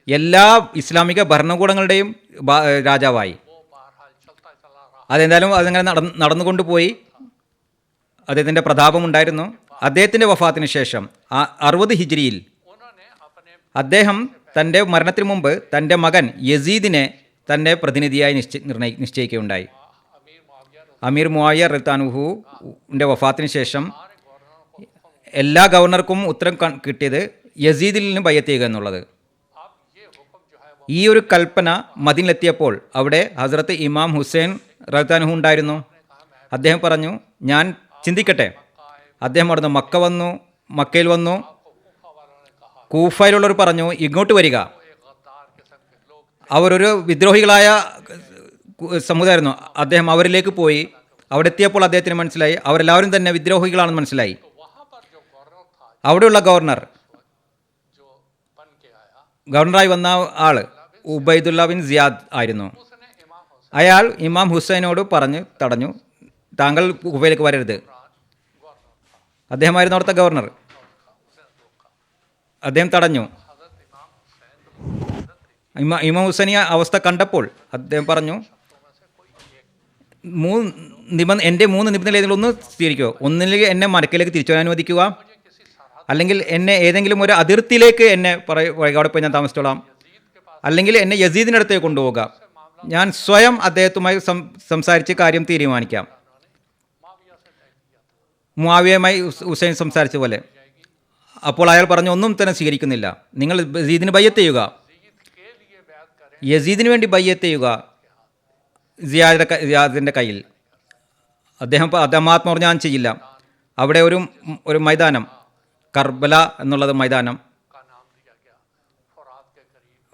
എല്ലാ ഇസ്ലാമിക ഭരണകൂടങ്ങളുടെയും രാജാവായി. അതെന്തായാലും അതങ്ങനെ നടന്നുകൊണ്ടുപോയി. അദ്ദേഹത്തിൻ്റെ പ്രതാപമുണ്ടായിരുന്നു. അദ്ദേഹത്തിൻ്റെ വഫാത്തിന് ശേഷം 60 ഹിജ്രിയിൽ അദ്ദേഹം തൻ്റെ മരണത്തിന് മുമ്പ് തൻ്റെ മകൻ യസീദിനെ തൻ്റെ പ്രതിനിധിയായി നിശ്ചയിക്കുകയുണ്ടായി. അമീർ മുആവിയ റളിയല്ലാഹുവിൻ്റെ വഫാത്തിന് ശേഷം എല്ലാ ഗവർണർക്കും ഉത്തരം കിട്ടിയത് യസീദിൽ നിന്ന് ബയ്യത്ത് ചെയ്യുക എന്നുള്ളത്. ഈ ഒരു കൽപ്പന മദീനയിലെത്തിയപ്പോൾ അവിടെ ഹസ്രത്ത് ഇമാം ഹുസൈൻ റളിയല്ലാഹു ഉണ്ടായിരുന്നു. അദ്ദേഹം പറഞ്ഞു, ഞാൻ ചിന്തിക്കട്ടെ. അദ്ദേഹം അവിടുന്ന് മക്കയിൽ വന്നു. കൂഫയിലുള്ളവർ പറഞ്ഞു, ഇങ്ങോട്ട് വരിക. അവരൊരു വിദ്രോഹികളായ സമുദായമായിരുന്നു. അദ്ദേഹം അവരിലേക്ക് പോയി. അവിടെ എത്തിയപ്പോൾ അദ്ദേഹത്തിന് മനസ്സിലായി അവരെല്ലാവരും തന്നെ വിദ്രോഹികളാണെന്ന് മനസ്സിലായി. അവിടെയുള്ള ഗവർണറായി വന്ന ആൾ ഉബൈദുല്ല ബിൻ സിയാദ് ആയിരുന്നു. അയാൾ ഇമാം ഹുസൈനോട് തടഞ്ഞു, താങ്കൾ കുഫയിലേക്ക് വരരുത്. അദ്ദേഹമായിരുന്നു അവിടുത്തെ ഗവർണർ. അദ്ദേഹം തടഞ്ഞു. ഇമാം ഹുസൈൻ ഈ അവസ്ഥ കണ്ടപ്പോൾ അദ്ദേഹം പറഞ്ഞു, എൻ്റെ 3 നിബന്ധനകൾ ഏതെങ്കിലും ഒന്ന് സ്വീകരിക്കുക. ഒന്നില്ലെങ്കിൽ എന്നെ മരക്കയിലേക്ക് തിരിച്ചു വരാൻ അനുവദിക്കുക, അല്ലെങ്കിൽ എന്നെ ഏതെങ്കിലും ഒരു അതിർത്തിയിലേക്ക് എന്നെ അവിടെ പോയി ഞാൻ താമസിച്ചോളാം, അല്ലെങ്കിൽ എന്നെ യസീദിൻ്റെ അടുത്തേക്ക് കൊണ്ടുപോകുക. ഞാൻ സ്വയം അദ്ദേഹത്തുമായി സംസാരിച്ച് കാര്യം തീരുമാനിക്കാം. മുആവിയയുമായി ഹുസൈൻ സംസാരിച്ച പോലെ. അപ്പോൾ അയാൾ പറഞ്ഞു, ഒന്നും തന്നെ സ്വീകരിക്കുന്നില്ല. നിങ്ങൾ യസീദിന് ബയ്യത്ത് ചെയ്യുക, യസീദിന് വേണ്ടി ബയ്യത്ത് ചെയ്യുക സിയാദിൻ്റെ കയ്യിൽ. അദ്ദേഹം പറഞ്ഞു, ഞാൻ ചെയ്യില്ല. അവിടെ ഒരു മൈതാനം, കർബല എന്നുള്ളത് മൈതാനം,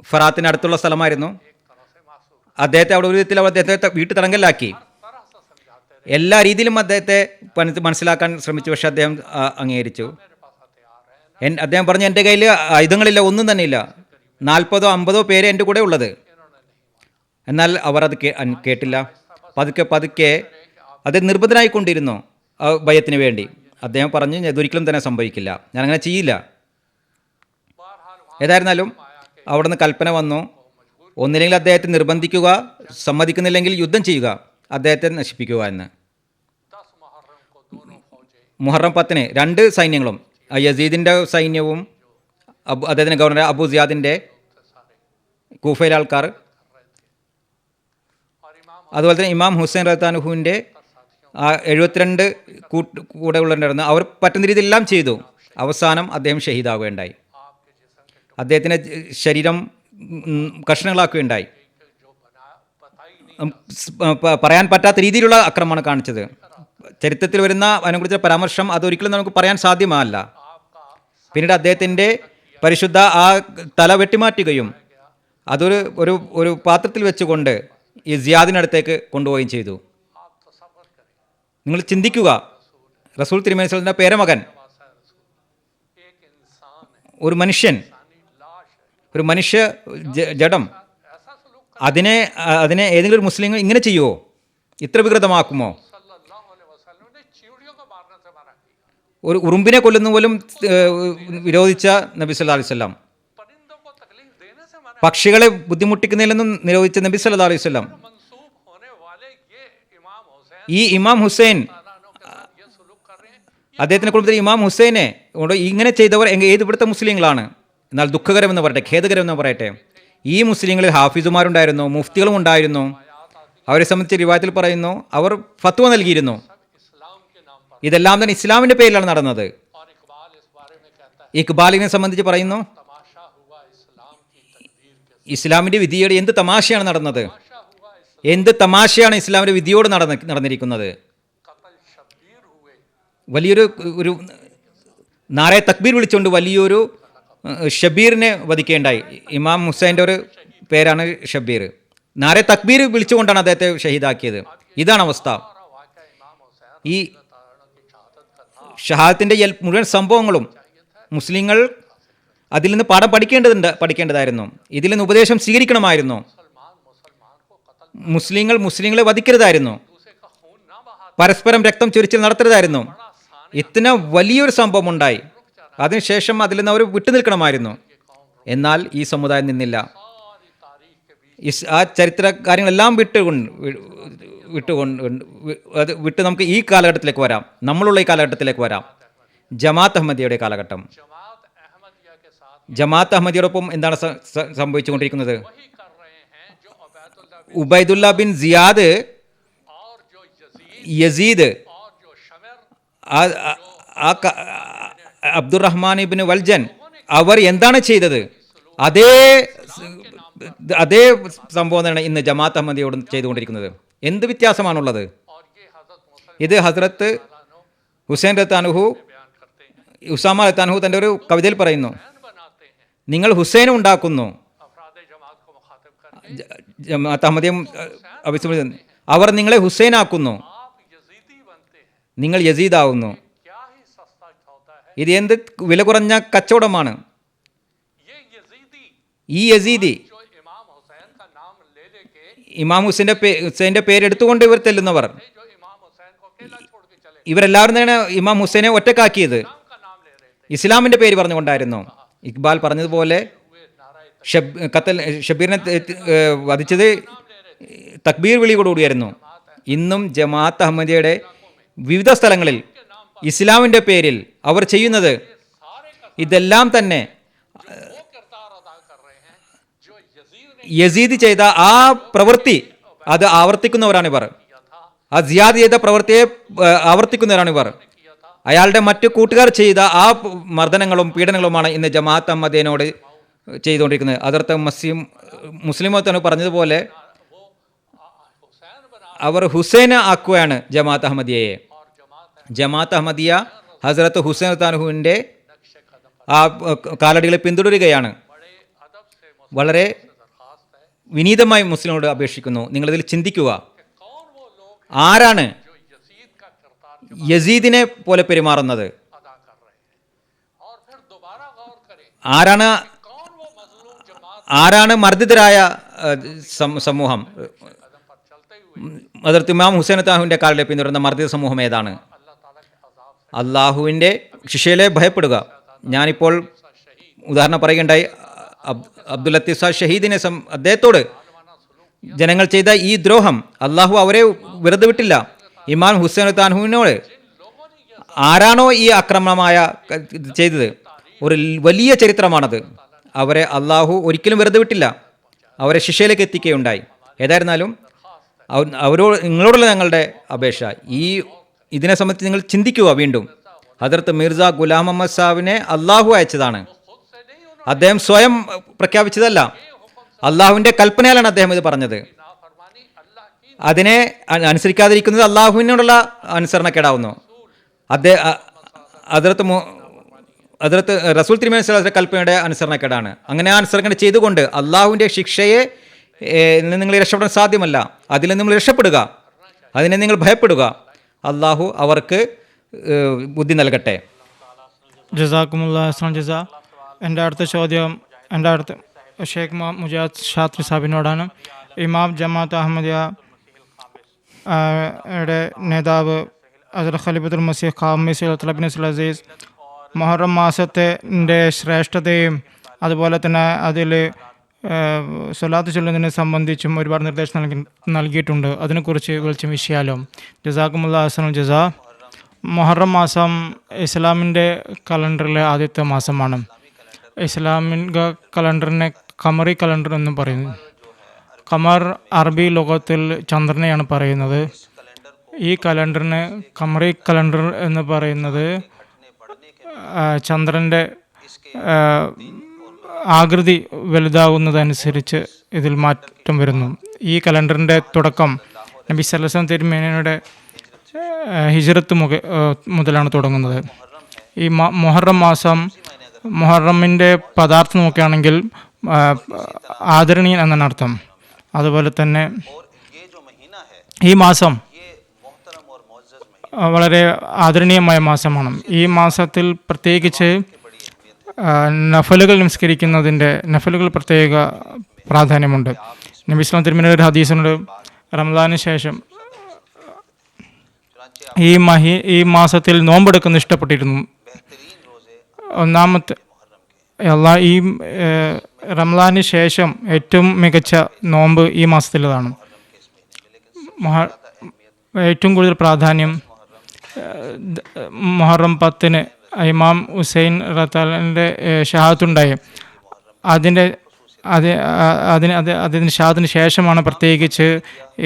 ഫറാത്തിനടുത്തുള്ള സ്ഥലമായിരുന്നു. അദ്ദേഹത്തെ അവിടെ ഒരു വിധത്തിൽ അദ്ദേഹത്തെ വീട്ടു തടങ്കലിലാക്കി. എല്ലാ രീതിയിലും അദ്ദേഹത്തെ മനസ്സിലാക്കാൻ ശ്രമിച്ചു. പക്ഷെ അദ്ദേഹം അംഗീകരിച്ചു. അദ്ദേഹം പറഞ്ഞു, എൻ്റെ കയ്യിൽ ആയുധങ്ങളില്ല, ഒന്നും തന്നെ ഇല്ല, 40 or 50 പേര് എൻ്റെ കൂടെ ഉള്ളത്. എന്നാൽ അവർ അത് കേട്ടില്ല. പതുക്കെ അത് നിർബന്ധനായിക്കൊണ്ടിരുന്നു ഭയത്തിന് വേണ്ടി. അദ്ദേഹം പറഞ്ഞു, ഇതൊരിക്കലും തന്നെ സംഭവിക്കില്ല, ഞാനങ്ങനെ ചെയ്യില്ല. ഏതായിരുന്നാലും അവിടെ നിന്ന് കൽപ്പന വന്നു, ഒന്നില്ലെങ്കിൽ അദ്ദേഹത്തെ നിർബന്ധിക്കുക, സമ്മതിക്കുന്നില്ലെങ്കിൽ യുദ്ധം ചെയ്യുക, അദ്ദേഹത്തെ നശിപ്പിക്കുക എന്ന്. മുഹറം 10 2 സൈന്യങ്ങളും, യസീദിൻ്റെ സൈന്യവും അദ്ദേഹത്തിൻ്റെ ഗവർണർ അബു സിയാദിൻ്റെ കൂഫയിലെ ആൾക്കാർ, അതുപോലെ തന്നെ ഇമാം ഹുസൈൻ റളിയല്ലാഹുവിൻ്റെ 72 കൂടെ ഉള്ളവരുണ്ടായിരുന്നു. അവർ പറ്റുന്ന രീതിയിലെല്ലാം ചെയ്തു. അവസാനം അദ്ദേഹം ഷഹീദാവുകയുണ്ടായി. അദ്ദേഹത്തിൻ്റെ ശരീരം കഷ്ണങ്ങളാക്കുകയുണ്ടായി. പറയാൻ പറ്റാത്ത രീതിയിലുള്ള അക്രമമാണ് കാണിച്ചത്. ചരിത്രത്തിൽ വരുന്ന അതിനെക്കുറിച്ചുള്ള പരാമർശം അതൊരിക്കലും നമുക്ക് പറയാൻ സാധ്യമല്ല. പിന്നീട് അദ്ദേഹത്തിൻ്റെ പരിശുദ്ധ ആ തല വെട്ടിമാറ്റുകയും അതൊരു ഒരു പാത്രത്തിൽ വെച്ചുകൊണ്ട് ഈ സിയാദിനടുത്തേക്ക് കൊണ്ടുപോവുകയും ചെയ്തു. നിങ്ങൾ ചിന്തിക്കുക, റസൂൽ തിരുമേനി സ്വല്ലല്ലാഹു പേരമകൻ, ഒരു മനുഷ്യൻ, ഒരു മനുഷ്യ ജഡം, അതിനെ ഏതെങ്കിലും ഒരു മുസ്ലിം ഇങ്ങനെ ചെയ്യുമോ? ഇത്ര വികൃതമാക്കുമോ? ഒരു ഉറുമ്പിനെ കൊല്ലുന്ന പോലും വിരോധിച്ച നബി സല്ലല്ലാഹു അലൈഹി വസല്ലം, പക്ഷികളെ ബുദ്ധിമുട്ടിക്കുന്നതിൽ നിന്നും നിരോധിച്ച നബി സല്ലല്ലാഹു അലൈഹി വസല്ലം, ഈ ഇമാം ഹുസൈൻ, അദ്ദേഹത്തിൻ്റെ കുടുംബത്തിൽ ഇമാം ഹുസൈനെ ഇങ്ങനെ ചെയ്തവർ ഏത് ഇവിടുത്തെ മുസ്ലിങ്ങളാണ്? എന്നാൽ ദുഃഖകരമെന്ന് പറയട്ടെ, ഖേദകരമെന്ന് പറയട്ടെ, ഈ മുസ്ലിങ്ങളിൽ ഹാഫിസുമാരുണ്ടായിരുന്നു, മുഫ്തികളും ഉണ്ടായിരുന്നു. അവരെ സംബന്ധിച്ച് റിവായത്തിൽ പറയുന്നു, അവർ ഫത്വ നൽകിയിരുന്നു. ഇതെല്ലാം തന്നെ ഇസ്ലാമിൻ്റെ പേരിലാണ് നടന്നത്. ഇഖ്ബാലിനെ സംബന്ധിച്ച് പറയുന്നു, ഇസ്ലാമിൻ്റെ വിധിയോട് എന്ത് തമാശയാണ് നടന്നത്, എന്ത് തമാശയാണ് ഇസ്ലാമിൻ്റെ വിധിയോട് നടന്നിരിക്കുന്നത്. വലിയൊരു നാരെ തക്ബീർ വിളിച്ചുകൊണ്ട് വലിയൊരു ഷബീറിനെ വധിക്കേണ്ടായി. ഇമാം ഹുസൈൻ്റെ ഒരു പേരാണ് ഷബീർ. നാരെ തക്ബീർ വിളിച്ചുകൊണ്ടാണ് അദ്ദേഹത്തെ ഷഹീദാക്കിയത്. ഇതാണ് അവസ്ഥ. ഈ ഷഹാദത്തിൻ്റെ മുഴുവൻ സംഭവങ്ങളും മുസ്ലിങ്ങൾ അതിൽ നിന്ന് പാഠം പഠിക്കേണ്ടതായിരുന്നു. ഇതിൽ നിന്ന് ഉപദേശം സ്വീകരിക്കണമായിരുന്നു. മുസ്ലിങ്ങളെ വധിക്കരുതായിരുന്നു, പരസ്പരം രക്തം ചൊരിച്ചിൽ നടത്തരുതായിരുന്നു. ഇത്ര വലിയൊരു സംഭവം ഉണ്ടായി. അതിനുശേഷം അതിൽ നിന്ന് അവർ വിട്ടുനിൽക്കണമായിരുന്നു. എന്നാൽ ഈ സമുദായം നിന്നില്ല. ആ ചരിത്ര കാര്യങ്ങളെല്ലാം വിട്ട് നമുക്ക് ഈ കാലഘട്ടത്തിലേക്ക് വരാം. നമ്മളുള്ള ഈ കാലഘട്ടത്തിലേക്ക് വരാം. ജമാഅത്ത് അഹമ്മദിയുടെ കാലഘട്ടം. ജമാഅത്ത് അഹമ്മദിയോടൊപ്പം എന്താണ് സംഭവിച്ചുകൊണ്ടിരിക്കുന്നത്? ഉബൈദുല്ല ബിൻ സിയാദ്, യസീദ്, അബ്ദുറഹ്മാൻ ഇബ്നു വൽജൻ, അവർ എന്താണ് ചെയ്തത്? അതേ സംഭവം തന്നെയാണ് ഇന്ന് ജമാഅത്ത് അഹമ്മദിയോട് ചെയ്തുകൊണ്ടിരിക്കുന്നത്. എന്ത് വ്യത്യാസമാണുള്ളത്? ഇത് ഹസ്രത്ത് ഹുസൈൻ റളിയല്ലാഹു ഉസാമ റളിയല്ലാഹു തൻ്റെ ഒരു കവിതയിൽ പറയുന്നു, നിങ്ങൾ ഹുസൈനെ ഉണ്ടാക്കുന്നു. ജമാഅത്ത് അഹമ്മദിയും അവർ നിങ്ങളെ ഹുസൈനാക്കുന്നു, നിങ്ങൾ യസീദാവുന്നു. ഇത് എന്ത് വില കുറഞ്ഞ കച്ചവടമാണ്. ഈ യസീദി ഇമാം ഹുസൈൻ്റെ പേരെടുത്തുകൊണ്ട് ഇവർ ചെല്ലുന്നവർ, ഇവരെല്ലാവരും തന്നെ ഇമാം ഹുസൈനെ ഒറ്റക്കാക്കിയത് ഇസ്ലാമിൻ്റെ പേര് പറഞ്ഞുകൊണ്ടായിരുന്നു. ഇക്ബാൽ പറഞ്ഞതുപോലെ ഷബീറിനെ വധിച്ചത് തക്ബീർ വിളിയോടുകൂടിയായിരുന്നു. ഇന്നും ജമാഅത്ത് അഹമ്മദിയുടെ വിവിധ സ്ഥലങ്ങളിൽ ഇസ്ലാമിൻ്റെ പേരിൽ അവർ ചെയ്യുന്നത് ഇതെല്ലാം തന്നെ യസീദ് ചെയ്ത ആ പ്രവൃത്തി അത് ആവർത്തിക്കുന്നവരാണിവർ. ആ സിയാദ് ചെയ്ത പ്രവൃത്തിയെ ആവർത്തിക്കുന്നവരാണിവർ. അയാളുടെ മറ്റു കൂട്ടുകാർ ചെയ്ത ആ മർദ്ദനങ്ങളും പീഡനങ്ങളുമാണ് ഇന്ന് ജമാഅത്ത് അഹമ്മദിനോട് ചെയ്തുകൊണ്ടിരിക്കുന്നത്. അതിർത്ത് മുസ്ലിമോത്താണ് പറഞ്ഞതുപോലെ അവർ ഹുസൈനെ ആക്കുകയാണ് ജമാഅത്ത് അഹമ്മദിയയെ. ജമാഅത്ത് അഹമ്മദിയ ഹസ്രത്ത് ഹുസൈൻ റളിയല്ലാഹുവിൻ്റെ ആ കാലടികളെ പിന്തുടരുകയാണ്. വളരെ വിനീതമായി മുസ്ലിങ്ങളോട് അപേക്ഷിക്കുന്നു, നിങ്ങളിതിൽ ചിന്തിക്കുക, ആരാണ് യസീദിനെ പോലെ പെരുമാറുന്നത്? ആരാണ് മർദ്ദിതരായ സമൂഹം? ഹദ്റത്ത് ഇമാം ഹുസൈൻ താഹുവിൻ്റെ കാലിലെ പിന്തുടരുന്ന മർദ്ദിത സമൂഹം ഏതാണ്? അള്ളാഹുവിൻ്റെ ശിക്ഷയിലെ ഭയപ്പെടുക. ഞാനിപ്പോൾ ഉദാഹരണം പറയുകയുണ്ടായി, അബ്ദുൽ ലത്തീഫ് ഷഹീദിനെ അദ്ദേഹത്തോട് ജനങ്ങൾ ചെയ്ത ഈ ദ്രോഹം അള്ളാഹു അവരെ വെറുതെ വിട്ടില്ല. ഇമാം ഹുസൈൻ താഹുവിനോട് ആരാണോ ഈ ആക്രമണമായ ചെയ്തത്, ഒരു വലിയ ചരിത്രമാണത്. അവരെ അള്ളാഹു ഒരിക്കലും വെറുതെ വിട്ടില്ല, അവരെ ശിക്ഷയിലേക്ക് എത്തിക്കുകയുണ്ടായി. ഏതായിരുന്നാലും നിങ്ങളോടുള്ള ഞങ്ങളുടെ അപേക്ഷ, ഇതിനെ സംബന്ധിച്ച് നിങ്ങൾ ചിന്തിക്കുക. വീണ്ടും ഹദ്റത്ത് മിർസ ഗുലാം മുഹമ്മദ് സാഹിബിനെ അള്ളാഹു അയച്ചതാണ്. അദ്ദേഹം സ്വയം പ്രഖ്യാപിച്ചതല്ല, അള്ളാഹുവിൻ്റെ കൽപ്പനയിലാണ് അദ്ദേഹം ഇത് പറഞ്ഞത്. അതിനെ അനുസരിക്കാതിരിക്കുന്നത് അള്ളാഹുവിനോടുള്ള അനുസരണക്കേടാവുന്നു. ഹദ്റത്ത് റസൂൽ തിരുമേനി സ്വല്ലല്ലാഹു അലൈഹി വസല്ലം കൽപ്പനയുടെ അനുസരണക്കേടാണ്. അങ്ങനെ ആ അനുസരണക്കേട് ചെയ്തുകൊണ്ട് അള്ളാഹുവിൻ്റെ ശിക്ഷയെ നിങ്ങൾ രക്ഷപ്പെടാൻ സാധ്യമല്ല. അതിൽ നിങ്ങൾ രക്ഷപ്പെടുക, അതിനെ നിങ്ങൾ ഭയപ്പെടുക. അള്ളാഹു അവർക്ക് ബുദ്ധി നൽകട്ടെ. ജസാക്കുമുല്ലാഹ് ജസാ. എൻ്റെ അടുത്ത ചോദ്യം ഷേഖ് മുജാദ് ഷാത്രി സാഹിബിനോടാണ്. ഇമാം ജമാഅത്ത് അഹമ്മദിയ യുടെ നേതാവ് ഹസ്രത്ത് ഖലീഫത്തുൽ മസീഹ് ഖാമിസ് ബിൻ അസീസ് മുഹറം മാസത്തിൻ്റെ ശ്രേഷ്ഠതയും അതുപോലെ തന്നെ അതിൽ സ്വലാത്ത് ചൊല്ലുന്നതിനെ സംബന്ധിച്ചും ഒരുപാട് നിർദ്ദേശം നൽകിയിട്ടുണ്ട്. അതിനെക്കുറിച്ച് വെളിച്ചം വീശിയാലോ? ജസാക്കുമുല്ലാഹ് ഹസനുൽ ജസാ. മുഹറം മാസം ഇസ്ലാമിൻ്റെ കലണ്ടറിലെ ആദ്യത്തെ മാസമാണ്. ഇസ്ലാമിക കലണ്ടറിനെ ഖമറി കലണ്ടർ എന്ന് പറയുന്നു. ഖമർ അറബി ലോകത്തിൽ ചന്ദ്രനെയാണ് പറയുന്നത്. ഈ കലണ്ടറിന് ഖമറി കലണ്ടർ എന്ന് പറയുന്നത് ചന്ദ്രൻ്റെ ആകൃതി വലുതാകുന്നതനുസരിച്ച് ഇതിൽ മാറ്റം വരുന്നു. ഈ കലണ്ടറിൻ്റെ തുടക്കം നബി സല്ലല്ലാഹു അലൈഹി വസല്ലം തിരുമേനിയുടെ ഹിജ്റത്ത് മുതലാണ് തുടങ്ങുന്നത്. ഈ മുഹറം മാസം, മുഹറമിൻ്റെ പദാർത്ഥം നോക്കുകയാണെങ്കിൽ ആദരണീയൻ എന്നാണ് അർത്ഥം. അതുപോലെ തന്നെ ഈ മാസം വളരെ ആദരണീയമായ മാസമാണ്. ഈ മാസത്തിൽ പ്രത്യേകിച്ച് നഫലുകൾ നഫലുകൾ പ്രത്യേക പ്രാധാന്യമുണ്ട്. നബി ഇസ്ലാം തിരുമേനിയുടെ ഒരു ഹദീസിനുണ്ട്, റമദാന് ശേഷം ഈ മാസത്തിൽ നോമ്പെടുക്കുന്ന ഇഷ്ടപ്പെട്ടിരുന്നു. ഒന്നാമത്തെ ഈ റമദാന് ശേഷം ഏറ്റവും മികച്ച നോമ്പ് ഈ മാസത്തിലതാണ്. ഏറ്റവും കൂടുതൽ പ്രാധാന്യം മുഹറം 10 ഇമാം ഹുസൈൻ റത്താലിൻ്റെ ഷഹാദത്തുണ്ടായി. അതിന് ഷഹാദത്തിന് ശേഷമാണ് പ്രത്യേകിച്ച്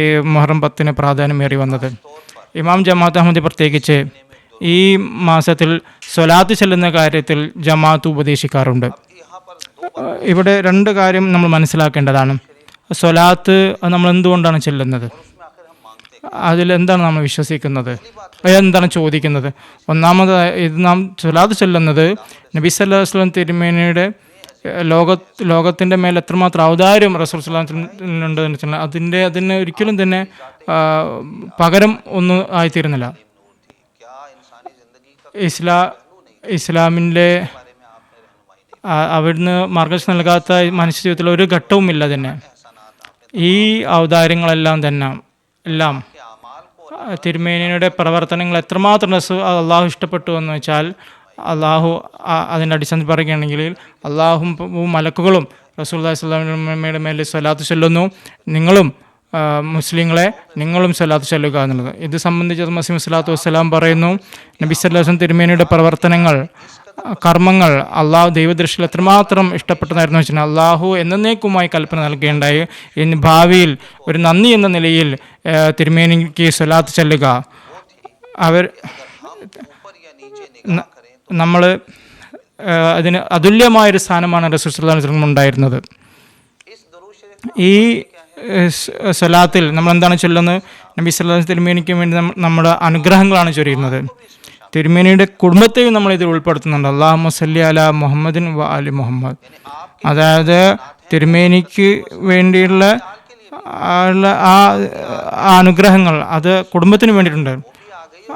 ഈ മുഹറം 10 പ്രാധാന്യമേറി വന്നത്. ഇമാം ജമാഅത്ത് അഹമ്മദി പ്രത്യേകിച്ച് ഈ മാസത്തിൽ സ്വലാത്ത് ചെല്ലുന്ന കാര്യത്തിൽ ജമാഅത്ത് ഉപദേശിക്കാറുണ്ട്. ഇവിടെ 2 കാര്യം നമ്മൾ മനസ്സിലാക്കേണ്ടതാണ്. സ്വലാത്ത് നമ്മൾ എന്തുകൊണ്ടാണ് ചെല്ലുന്നത്, അതിലെന്താണ് നമ്മൾ വിശ്വസിക്കുന്നത്, എന്താണ് ചോദിക്കുന്നത്. ഇത് നാം സ്വലാത്ത് ചൊല്ലുന്നത് നബി സല്ലല്ലാഹു അലൈഹി വസല്ലം തിരുമേനിയുടെ ലോകത്തിൻ്റെ മേൽ എത്രമാത്രം ഔദാര്യം റസൂൽ സല്ലല്ലാഹു അലൈഹി വസല്ലം ഉണ്ടെന്ന് വെച്ചാൽ അതിന് ഒരിക്കലും തന്നെ പകരം ഒന്നും ആയിത്തീരുന്നില്ല. ഇസ്ലാമിൻ്റെ അവിടുന്ന് മാർഗദർശനം നൽകാത്ത മനുഷ്യ ജീവിതത്തിൽ ഒരു ഘട്ടവുമില്ല തന്നെ. ഈ ഔദാര്യങ്ങളെല്ലാം തന്നെ തിരുമേനിയുടെ പ്രവർത്തനങ്ങൾ എത്രമാത്രം അള്ളാഹു ഇഷ്ടപ്പെട്ടു എന്ന് വെച്ചാൽ, അള്ളാഹു അതിൻ്റെ അടിസ്ഥാനത്തിൽ പറയുകയാണെങ്കിൽ അള്ളാഹും മലക്കുകളും റസൂലുള്ളാഹി സ്വല്ലല്ലാഹു അലൈഹി വസല്ലമയുടെ മേൽ സ്വലാത്ത് ചൊല്ലുന്നു, നിങ്ങളും മുസ്ലിങ്ങളെ നിങ്ങളും സ്വലാത്ത് ചൊല്ലുക എന്നുള്ളത്. ഇത് സംബന്ധിച്ച് മസീഹ് സ്വലാത്തു വസ്സലാം പറയുന്നു, നബി സല്ലല്ലാഹു അലൈഹി വസല്ലം തിരുമേനിയുടെ പ്രവർത്തനങ്ങൾ, കർമ്മങ്ങൾ അള്ളാഹു ദൈവദൃഷ്ടിയിൽ എത്രമാത്രം ഇഷ്ടപ്പെട്ടതായിരുന്നു വെച്ചാൽ അള്ളാഹു എന്നേക്കുമായി കൽപ്പന നൽകുകയുണ്ടായി, ഇനി ഭാവിയിൽ ഒരു നന്ദി എന്ന നിലയിൽ തിരുമേനിക്ക് സ്വലാത്ത് ചൊല്ലുക. നമ്മൾ അതിന് അതുല്യമായൊരു സ്ഥാനമാണ് റസൂൽ സല്ലല്ലാഹു അലൈഹി വസല്ലം ഉണ്ടായിരുന്നത്. ഈ സ്വലാത്തിൽ നമ്മൾ എന്താണ് ചൊല്ലുന്നത്? നബി സല്ലല്ലാഹു അലൈഹി വസല്ലം തിരുമേനിക്ക് വേണ്ടി നമ്മുടെ അനുഗ്രഹങ്ങളാണ് ചൊരിയുന്നത്. തിരുമേനിയുടെ കുടുംബത്തെയും നമ്മൾ ഇതിൽ ഉൾപ്പെടുത്തുന്നുണ്ട്. അല്ലാഹുമ്മ സല്ലി അലാ മുഹമ്മദിൻ വ ആലി മുഹമ്മദ്. അതായത് തിരുമേനിക്ക് വേണ്ടിയുള്ള ആ അനുഗ്രഹങ്ങൾ അത് കുടുംബത്തിന് വേണ്ടിയിട്ടുണ്ട്.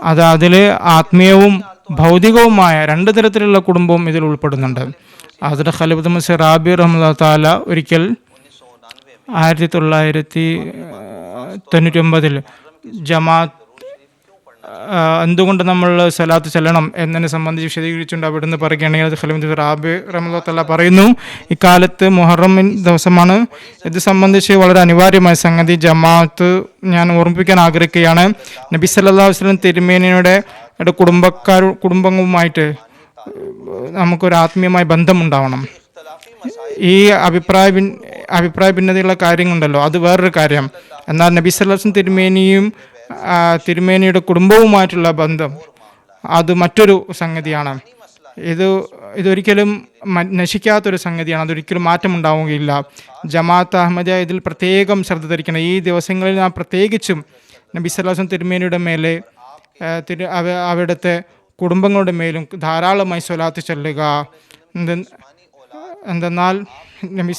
അതിൽ ആത്മീയവും ഭൗതികവുമായ രണ്ട് തരത്തിലുള്ള കുടുംബവും ഇതിൽ ഉൾപ്പെടുന്നുണ്ട്. ഹസ്രത്ത് ഖലീഫത്തുൽ മസീഹ് റാബി റഹ്മത്തുള്ളാഹി തആല ഒരിക്കൽ 1999 ജമാഅത്ത് എന്തുകൊണ്ട് നമ്മൾ സലാത്ത് ചെല്ലണം എന്നതിനെ സംബന്ധിച്ച് വിശദീകരിച്ചുകൊണ്ട് അവിടുന്ന് പറയുകയാണെങ്കിൽ അത് ഖലീഫത്തുൽ റാബി റഹ്മത്തുള്ളാഹി തആല പറയുന്നു, ഇക്കാലത്ത് മുഹറം ദിവസമാണ്. ഇത് സംബന്ധിച്ച് വളരെ അനിവാര്യമായ സംഗതി ജമാഅത്ത് ഞാൻ ഓർമ്മിപ്പിക്കാൻ ആഗ്രഹിക്കുകയാണ്. നബി സല്ലല്ലാഹു അലൈഹി വസല്ലം തിരുമേനിയുടെ കുടുംബവുമായിട്ട് നമുക്കൊരു ആത്മീയമായ ബന്ധമുണ്ടാവണം. ഈ അഭിപ്രായ ഭിന്നതയുള്ള കാര്യങ്ങളുണ്ടല്ലോ, അത് വേറൊരു കാര്യം. എന്നാൽ നബി സല്ലല്ലാഹു അലൈഹി വസല്ലം തിരുമേനിയുടെ കുടുംബവുമായിട്ടുള്ള ബന്ധം അത് മറ്റൊരു സംഗതിയാണ്. ഇതൊരിക്കലും നശിക്കാത്തൊരു സംഗതിയാണ്. അതൊരിക്കലും മാറ്റമുണ്ടാവുകയില്ല. ജമാഅത്ത് അഹമ്മദിയ ഇതിൽ പ്രത്യേകം ശ്രദ്ധ ധരിക്കണം. ഈ ദിവസങ്ങളിൽ നാം പ്രത്യേകിച്ചും നബി സല്ലല്ലാഹു അലൈഹി വസല്ലം തിരുമേനിയുടെ മേലെ അവിടുത്തെ കുടുംബങ്ങളുടെ മേലും ധാരാളമായി സ്വലാത്ത് ചൊല്ലുക. എന്തെന്നാൽ നബി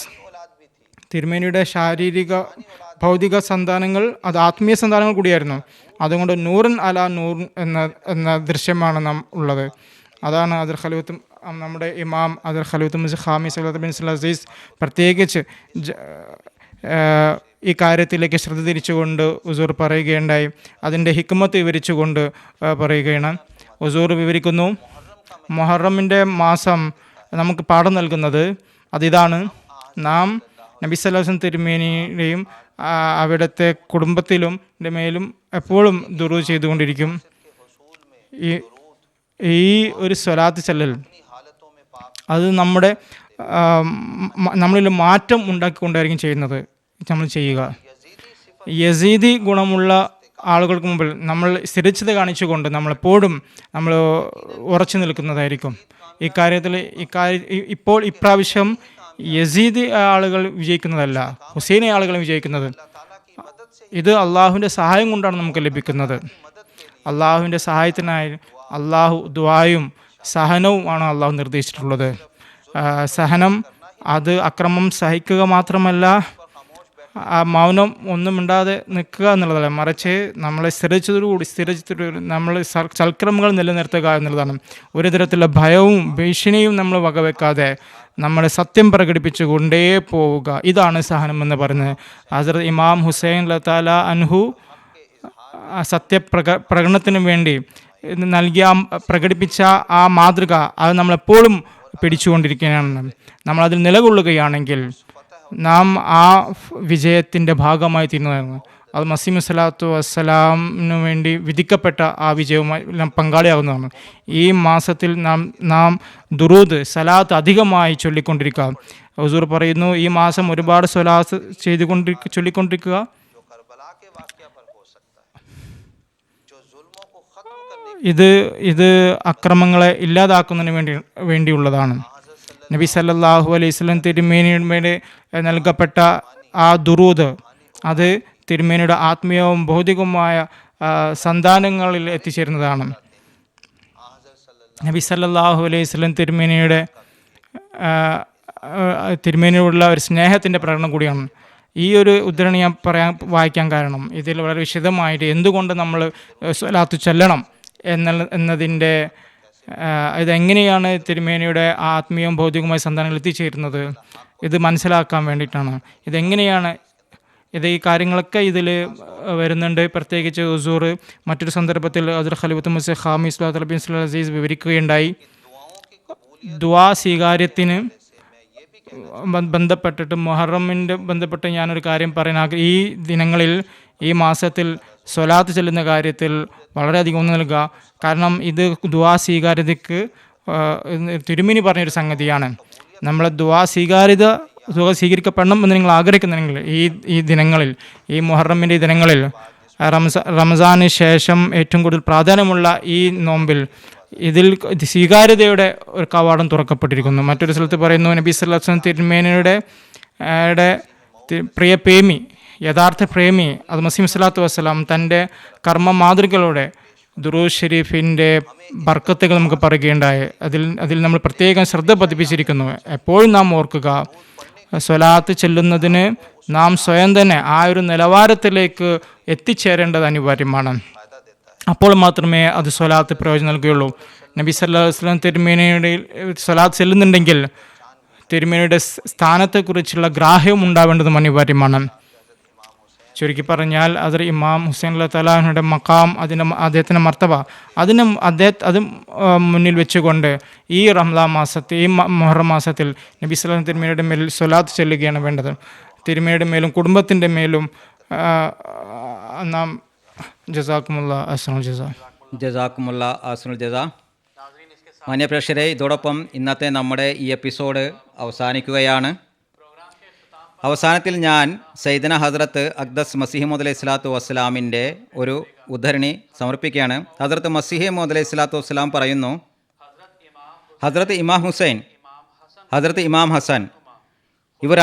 തിരുമേനിയുടെ ശാരീരിക ഭൗതിക സന്താനങ്ങൾ അത് ആത്മീയ സന്താനങ്ങൾ കൂടിയായിരുന്നു. അതുകൊണ്ട് നൂറൻ അല നൂർ എന്ന ദൃശ്യമാണ് നാം ഉള്ളത്. അതാണ് നമ്മുടെ ഇമാം ഖലീഫത്തുൽ മസീഹ് ഖാമിസ് ബിൻ അസീസ് പ്രത്യേകിച്ച് ഈ കാര്യത്തിലേക്ക് ശ്രദ്ധ തിരിച്ചുകൊണ്ട് ഹുസൂർ പറയുകയുണ്ടായി. അതിൻ്റെ ഹിക്മത്ത് വിവരിച്ചുകൊണ്ട് പറയുകയാണ്. ഹുസൂർ വിവരിക്കുന്നു, മുഹറമിൻ്റെ മാസം നമുക്ക് പാഠം നൽകുന്നത് അതിതാണ്: നാം നബി സല്ലല്ലാഹു അലൈഹി വസല്ലം തിരുമേനിയുടെയും അവിടുത്തെ കുടുംബത്തിലും മേലും എപ്പോഴും ദുറൂദ് ചെയ്തുകൊണ്ടിരിക്കും. ഈ ഒരു സ്വലാത്ത് ചൊല്ലൽ അത് നമ്മളിൽ മാറ്റം ഉണ്ടാക്കിക്കൊണ്ടായിരിക്കും ചെയ്യുന്നത്. നമ്മൾ ചെയ്യുക. യസീദി ഗുണമുള്ള ആളുകൾക്ക് മുമ്പിൽ നമ്മൾ സ്ഥിരത കാണിച്ചുകൊണ്ട് നമ്മളെപ്പോഴും നമ്മൾ ഉറച്ചു നിൽക്കുന്നതായിരിക്കും. ഇപ്രാവശ്യം യസീദി ആളുകൾ വിജയിക്കുന്നതല്ല, ഹുസൈനി ആളുകൾ വിജയിക്കുന്നത്. ഇത് അള്ളാഹുവിൻ്റെ സഹായം കൊണ്ടാണ് നമുക്ക് ലഭിക്കുന്നത്. അള്ളാഹുവിൻ്റെ സഹായത്തിനായി ദുആയും സഹനവും ആണ് അള്ളാഹു നിർദ്ദേശിച്ചിട്ടുള്ളത്. സഹനം അത് അക്രമം സഹിക്കുക മാത്രമല്ല, മൗനം ഒന്നും മിണ്ടാതെ നിൽക്കുക എന്നുള്ളതല്ല, മറിച്ച് നമ്മളെ സ്ഥിരചിത്തോടുകൂടി നമ്മൾ സൽക്രമങ്ങൾ നിലനിർത്തുക എന്നുള്ളതാണ്. ഒരു തരത്തിലുള്ള ഭയവും ഭീഷണിയും നമ്മൾ വകവെക്കാതെ നമ്മൾ സത്യം പ്രകടിപ്പിച്ചുകൊണ്ടേ പോവുക. ഇതാണ് സഹനം എന്ന് പറയുന്നത്. ഹസ്രത്ത് ഇമാം ഹുസൈൻ തആല അൻഹു പ്രകടനത്തിന് വേണ്ടി പ്രകടിപ്പിച്ച ആ മാതൃക അത് നമ്മളെപ്പോഴും പിടിച്ചുകൊണ്ടിരിക്കുകയാണ്. നമ്മളതിൽ നിലകൊള്ളുകയാണെങ്കിൽ നാം ആ വിജയത്തിൻ്റെ ഭാഗമായി തീരുന്നതാണ്. അത് മസീഹ് സ്വലാത്തു വസ്സലാമിനു വേണ്ടി വിധിക്കപ്പെട്ട ആ വിജയവുമായി നാം പങ്കാളിയാകുന്നതാണ്. ഈ മാസത്തിൽ നാം ദുറൂദ് സലാത്ത് അധികമായി ചൊല്ലിക്കൊണ്ടിരിക്കുക. ഹുസൂർ പറയുന്നു, ഈ മാസം ഒരുപാട് സ്വലാത്ത് ചൊല്ലിക്കൊണ്ടിരിക്കുക. ഇത് അക്രമങ്ങളെ ഇല്ലാതാക്കുന്നതിന് വേണ്ടിയുള്ളതാണ്. നബി സല്ലല്ലാഹു അലൈഹി വസല്ലം തിരുമേനിയുടെ നൽകപ്പെട്ട ആ ദുറൂദ് അത് തിരുമേനിയുടെ ആത്മീയവും ഭൗതികവുമായ സന്താനങ്ങളിൽ എത്തിച്ചേരുന്നതാണ്. നബി സല്ലല്ലാഹു അലൈഹി വസല്ലം തിരുമേനിയോടുള്ള ഒരു സ്നേഹത്തിൻ്റെ പ്രകടനം കൂടിയാണ്. ഈ ഒരു ഉദ്ധരണി ഞാൻ വായിക്കാൻ കാരണം ഇതിൽ വളരെ വിശദമായിട്ട് എന്തുകൊണ്ട് നമ്മൾ സ്വലാത്ത് ചൊല്ലണം എന്നതിൻ്റെ ഇതെങ്ങനെയാണ് തിരുമേനിയുടെ ആത്മീയവും ഭൗതികവുമായ സന്താനങ്ങൾ എത്തിച്ചേരുന്നത് ഇത് മനസ്സിലാക്കാൻ വേണ്ടിയിട്ടാണ്. ഈ കാര്യങ്ങളൊക്കെ ഇതിൽ വരുന്നുണ്ട്. പ്രത്യേകിച്ച് ഹുസൂർ മറ്റൊരു സന്ദർഭത്തിൽ ഹസ്രത്ത് ഖലീഫത്തുൽ മസീഹ് ഖാമിസ് ബിൻ അസീസ് വിവരിക്കുകയുണ്ടായി. ദുആ സ്വീകാര്യത്തിന് ബന്ധപ്പെട്ടിട്ട് മുഹറമിൻ്റെ ബന്ധപ്പെട്ട് ഞാനൊരു കാര്യം പറയാൻ ഈ ദിനങ്ങളിൽ ഈ മാസത്തിൽ സ്വലാത്ത് ചെല്ലുന്ന കാര്യത്തിൽ വളരെയധികം ഊന്നൽ നൽകുക. കാരണം ഇത് ദുആ സ്വീകാര്യതയ്ക്ക് തിരുമേനി പറഞ്ഞൊരു സംഗതിയാണ്. നമ്മളെ ദുആ സ്വീകരിക്കപ്പെടണം എന്ന് നിങ്ങൾ ആഗ്രഹിക്കുന്നുണ്ടെങ്കിൽ ഈ ദിനങ്ങളിൽ, ഈ മുഹറമിൻ്റെ ദിനങ്ങളിൽ, റംസാന് ശേഷം ഏറ്റവും കൂടുതൽ പ്രാധാന്യമുള്ള ഈ നോമ്പിൽ ഇതിൽ സ്വീകാര്യതയുടെ ഒരു കവാടം തുറക്കപ്പെട്ടിരിക്കുന്നു. മറ്റൊരു സ്ഥലത്ത് പറയുന്നു, നബി സല്ലല്ലാഹു അലൈഹി വസല്ലം തിരുമേനിയുടെ പ്രിയ പ്രേമി, യഥാർത്ഥ പ്രേമി അത് മസീഹ് സ്വലാത്തു വസ്സലാം തൻ്റെ കർമ്മ മാതൃകകളുടെ ദുറൂദ് ഷരീഫിൻ്റെ ബർക്കത്തുകൾ നമുക്ക് പറയുകയുണ്ടായി. അതിൽ നമ്മൾ പ്രത്യേകം ശ്രദ്ധ പതിപ്പിച്ചിരിക്കുന്നു. എപ്പോഴും നാം ഓർക്കുക, സ്വലാത്ത് ചെല്ലുന്നതിന് നാം സ്വയം തന്നെ ആ ഒരു നിലവാരത്തിലേക്ക് എത്തിച്ചേരേണ്ടത് അനിവാര്യമാണ്. അപ്പോൾ മാത്രമേ അത് സ്വലാത്ത് പ്രയോജനം നൽകുകയുള്ളൂ. നബി സല്ലല്ലാഹു അലൈഹി വസല്ലം തിരുമേനിയുടെ സ്വലാത്ത് ചെല്ലുന്നുണ്ടെങ്കിൽ തിരുമേനിയുടെ സ്ഥാനത്തെക്കുറിച്ചുള്ള ഗ്രാഹ്യം ഉണ്ടാവേണ്ടതും അനിവാര്യമാണ്. ചുരുക്കി പറഞ്ഞാൽ അത് ഇമാം ഹുസൈൻ അല്ലാഹു തആലയുടെ മക്കാം, അദ്ദേഹത്തിൻ്റെ മർത്തബ, അത് മുന്നിൽ വെച്ചുകൊണ്ട് ഈ റംസാൻ മാസത്തിൽ, ഈ മുഹറം മാസത്തിൽ നബി സല്ലല്ലാഹു അലൈഹി വസല്ലം തിരുമേനിയുടെ മേൽ സ്വലാത്ത് ചെല്ലുകയാണ് വേണ്ടത്. തിരുമേനിയുടെ മേലും കുടുംബത്തിൻ്റെ മേലും നാം ജസാക്കുമുള്ള അഹ്സനുൽ ജസാ. ജസാക്കുമുള്ള അഹ്സനുൽ ജസാ. മാന്യപ്രേക്ഷകരെ, ഇതോടൊപ്പം ഇന്നത്തെ നമ്മുടെ ഈ എപ്പിസോഡ് അവസാനിക്കുകയാണ്. അവസാനത്തിൽ ഞാൻ സയ്യിദന ഹസ്രത്ത് അഖ്ദസ് മസീഹ് മൗഊദ് അലൈഹി സ്വലാത്തു വസ്സലാമിൻ്റെ ഒരു ഉദ്ധരണി സമർപ്പിക്കുകയാണ്. ഹസ്രത്ത് മസീഹ് മൗഊദ് അലൈഹി സ്വലാത്തു വസ്സലാം പറയുന്നു, ഹസ്രത്ത് ഇമാം ഹുസൈൻ, ഹസ്രത്ത് ഇമാം ഹസൻ, ഇവർ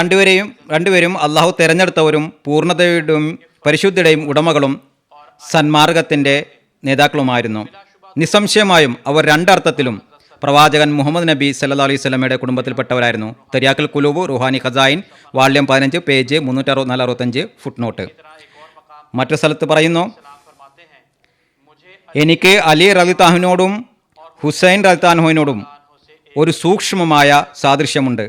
രണ്ടുപേരും അള്ളാഹു തിരഞ്ഞെടുത്തവരും പൂർണ്ണതയുടെയും പരിശുദ്ധിയുടെയും ഉടമകളും സന്മാർഗത്തിൻ്റെ നേതാക്കളുമായിരുന്നു. നിസ്സംശയമായും അവർ രണ്ടർത്ഥത്തിലും പ്രവാചകൻ മുഹമ്മദ് നബി സല്ലല്ലാഹു അലൈഹി വസല്ലമയുടെ കുടുംബത്തിൽപ്പെട്ടവരായിരുന്നു. തരിയാക്കൽ കുലൂബ് റുഹാനി ഖസായിൻ വാള്യം 15 പേജ് 364-65 ഫുട് നോട്ട്. മറ്റു സ്ഥലത്ത് പറയുന്നു, എനിക്ക് അലി റളിയല്ലാഹുവിനോടും ഹുസൈൻ റളിയല്ലാഹുവിനോടും ഒരു സൂക്ഷ്മമായ സാദൃശ്യമുണ്ട്.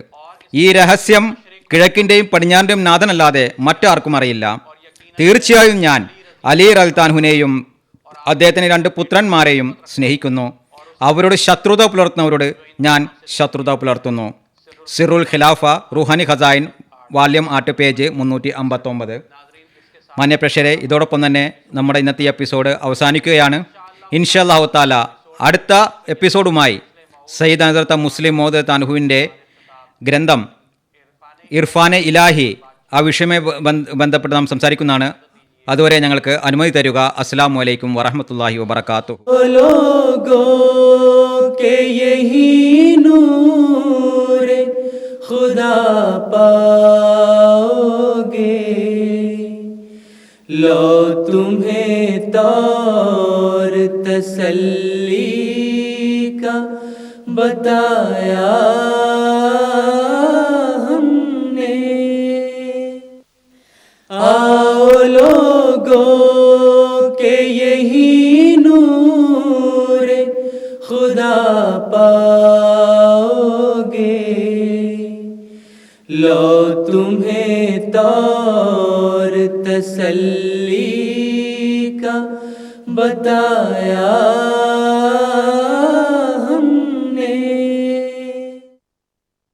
ഈ രഹസ്യം കിഴക്കിൻ്റെയും പടിഞ്ഞാറിൻ്റെയും നാഥനല്ലാതെ മറ്റാർക്കും അറിയില്ല. തീർച്ചയായും ഞാൻ അലി റളിയല്ലാഹുവിനെയും അദ്ദേഹത്തിന് 2 പുത്രന്മാരെയും സ്നേഹിക്കുന്നു. അവരോട് ശത്രുത പുലർത്തുന്നവരോട് ഞാൻ ശത്രുത പുലർത്തുന്നു. സിറുൽ ഖിലാഫ റുഹാനി ഖസായിൻ വാല്യം 8 പേജ് 359. മാന്യപ്രേക്ഷകരെ, ഇതോടൊപ്പം തന്നെ നമ്മുടെ ഇന്നത്തെ എപ്പിസോഡ് അവസാനിക്കുകയാണ്. ഇൻഷാ അല്ലാഹു തആല അടുത്ത എപ്പിസോഡുമായി സയ്യിദ് ഹസ്രത്ത് മുസ്ലിം മൗഊദ് തൻഹുവിൻ്റെ ഗ്രന്ഥം ഇർഫാനെ ഇലാഹി ആ വിഷയവുമായി ബന്ധപ്പെട്ട് നാം സംസാരിക്കുന്നതാണ്. അതുവരെ ഞങ്ങൾക്ക് അനുമതി തരുക. അസ്സലാമു അലൈക്കും വറഹ്മത്തുള്ളാഹി വബറകാതുഹു. खुदा पाओगे, लो तुम्हें तौर तसल्ली का बताया हमने। आओ लोगों के यही नूर खुदा पाओगे, लो तुम्हें तौर तसल्ली का बताया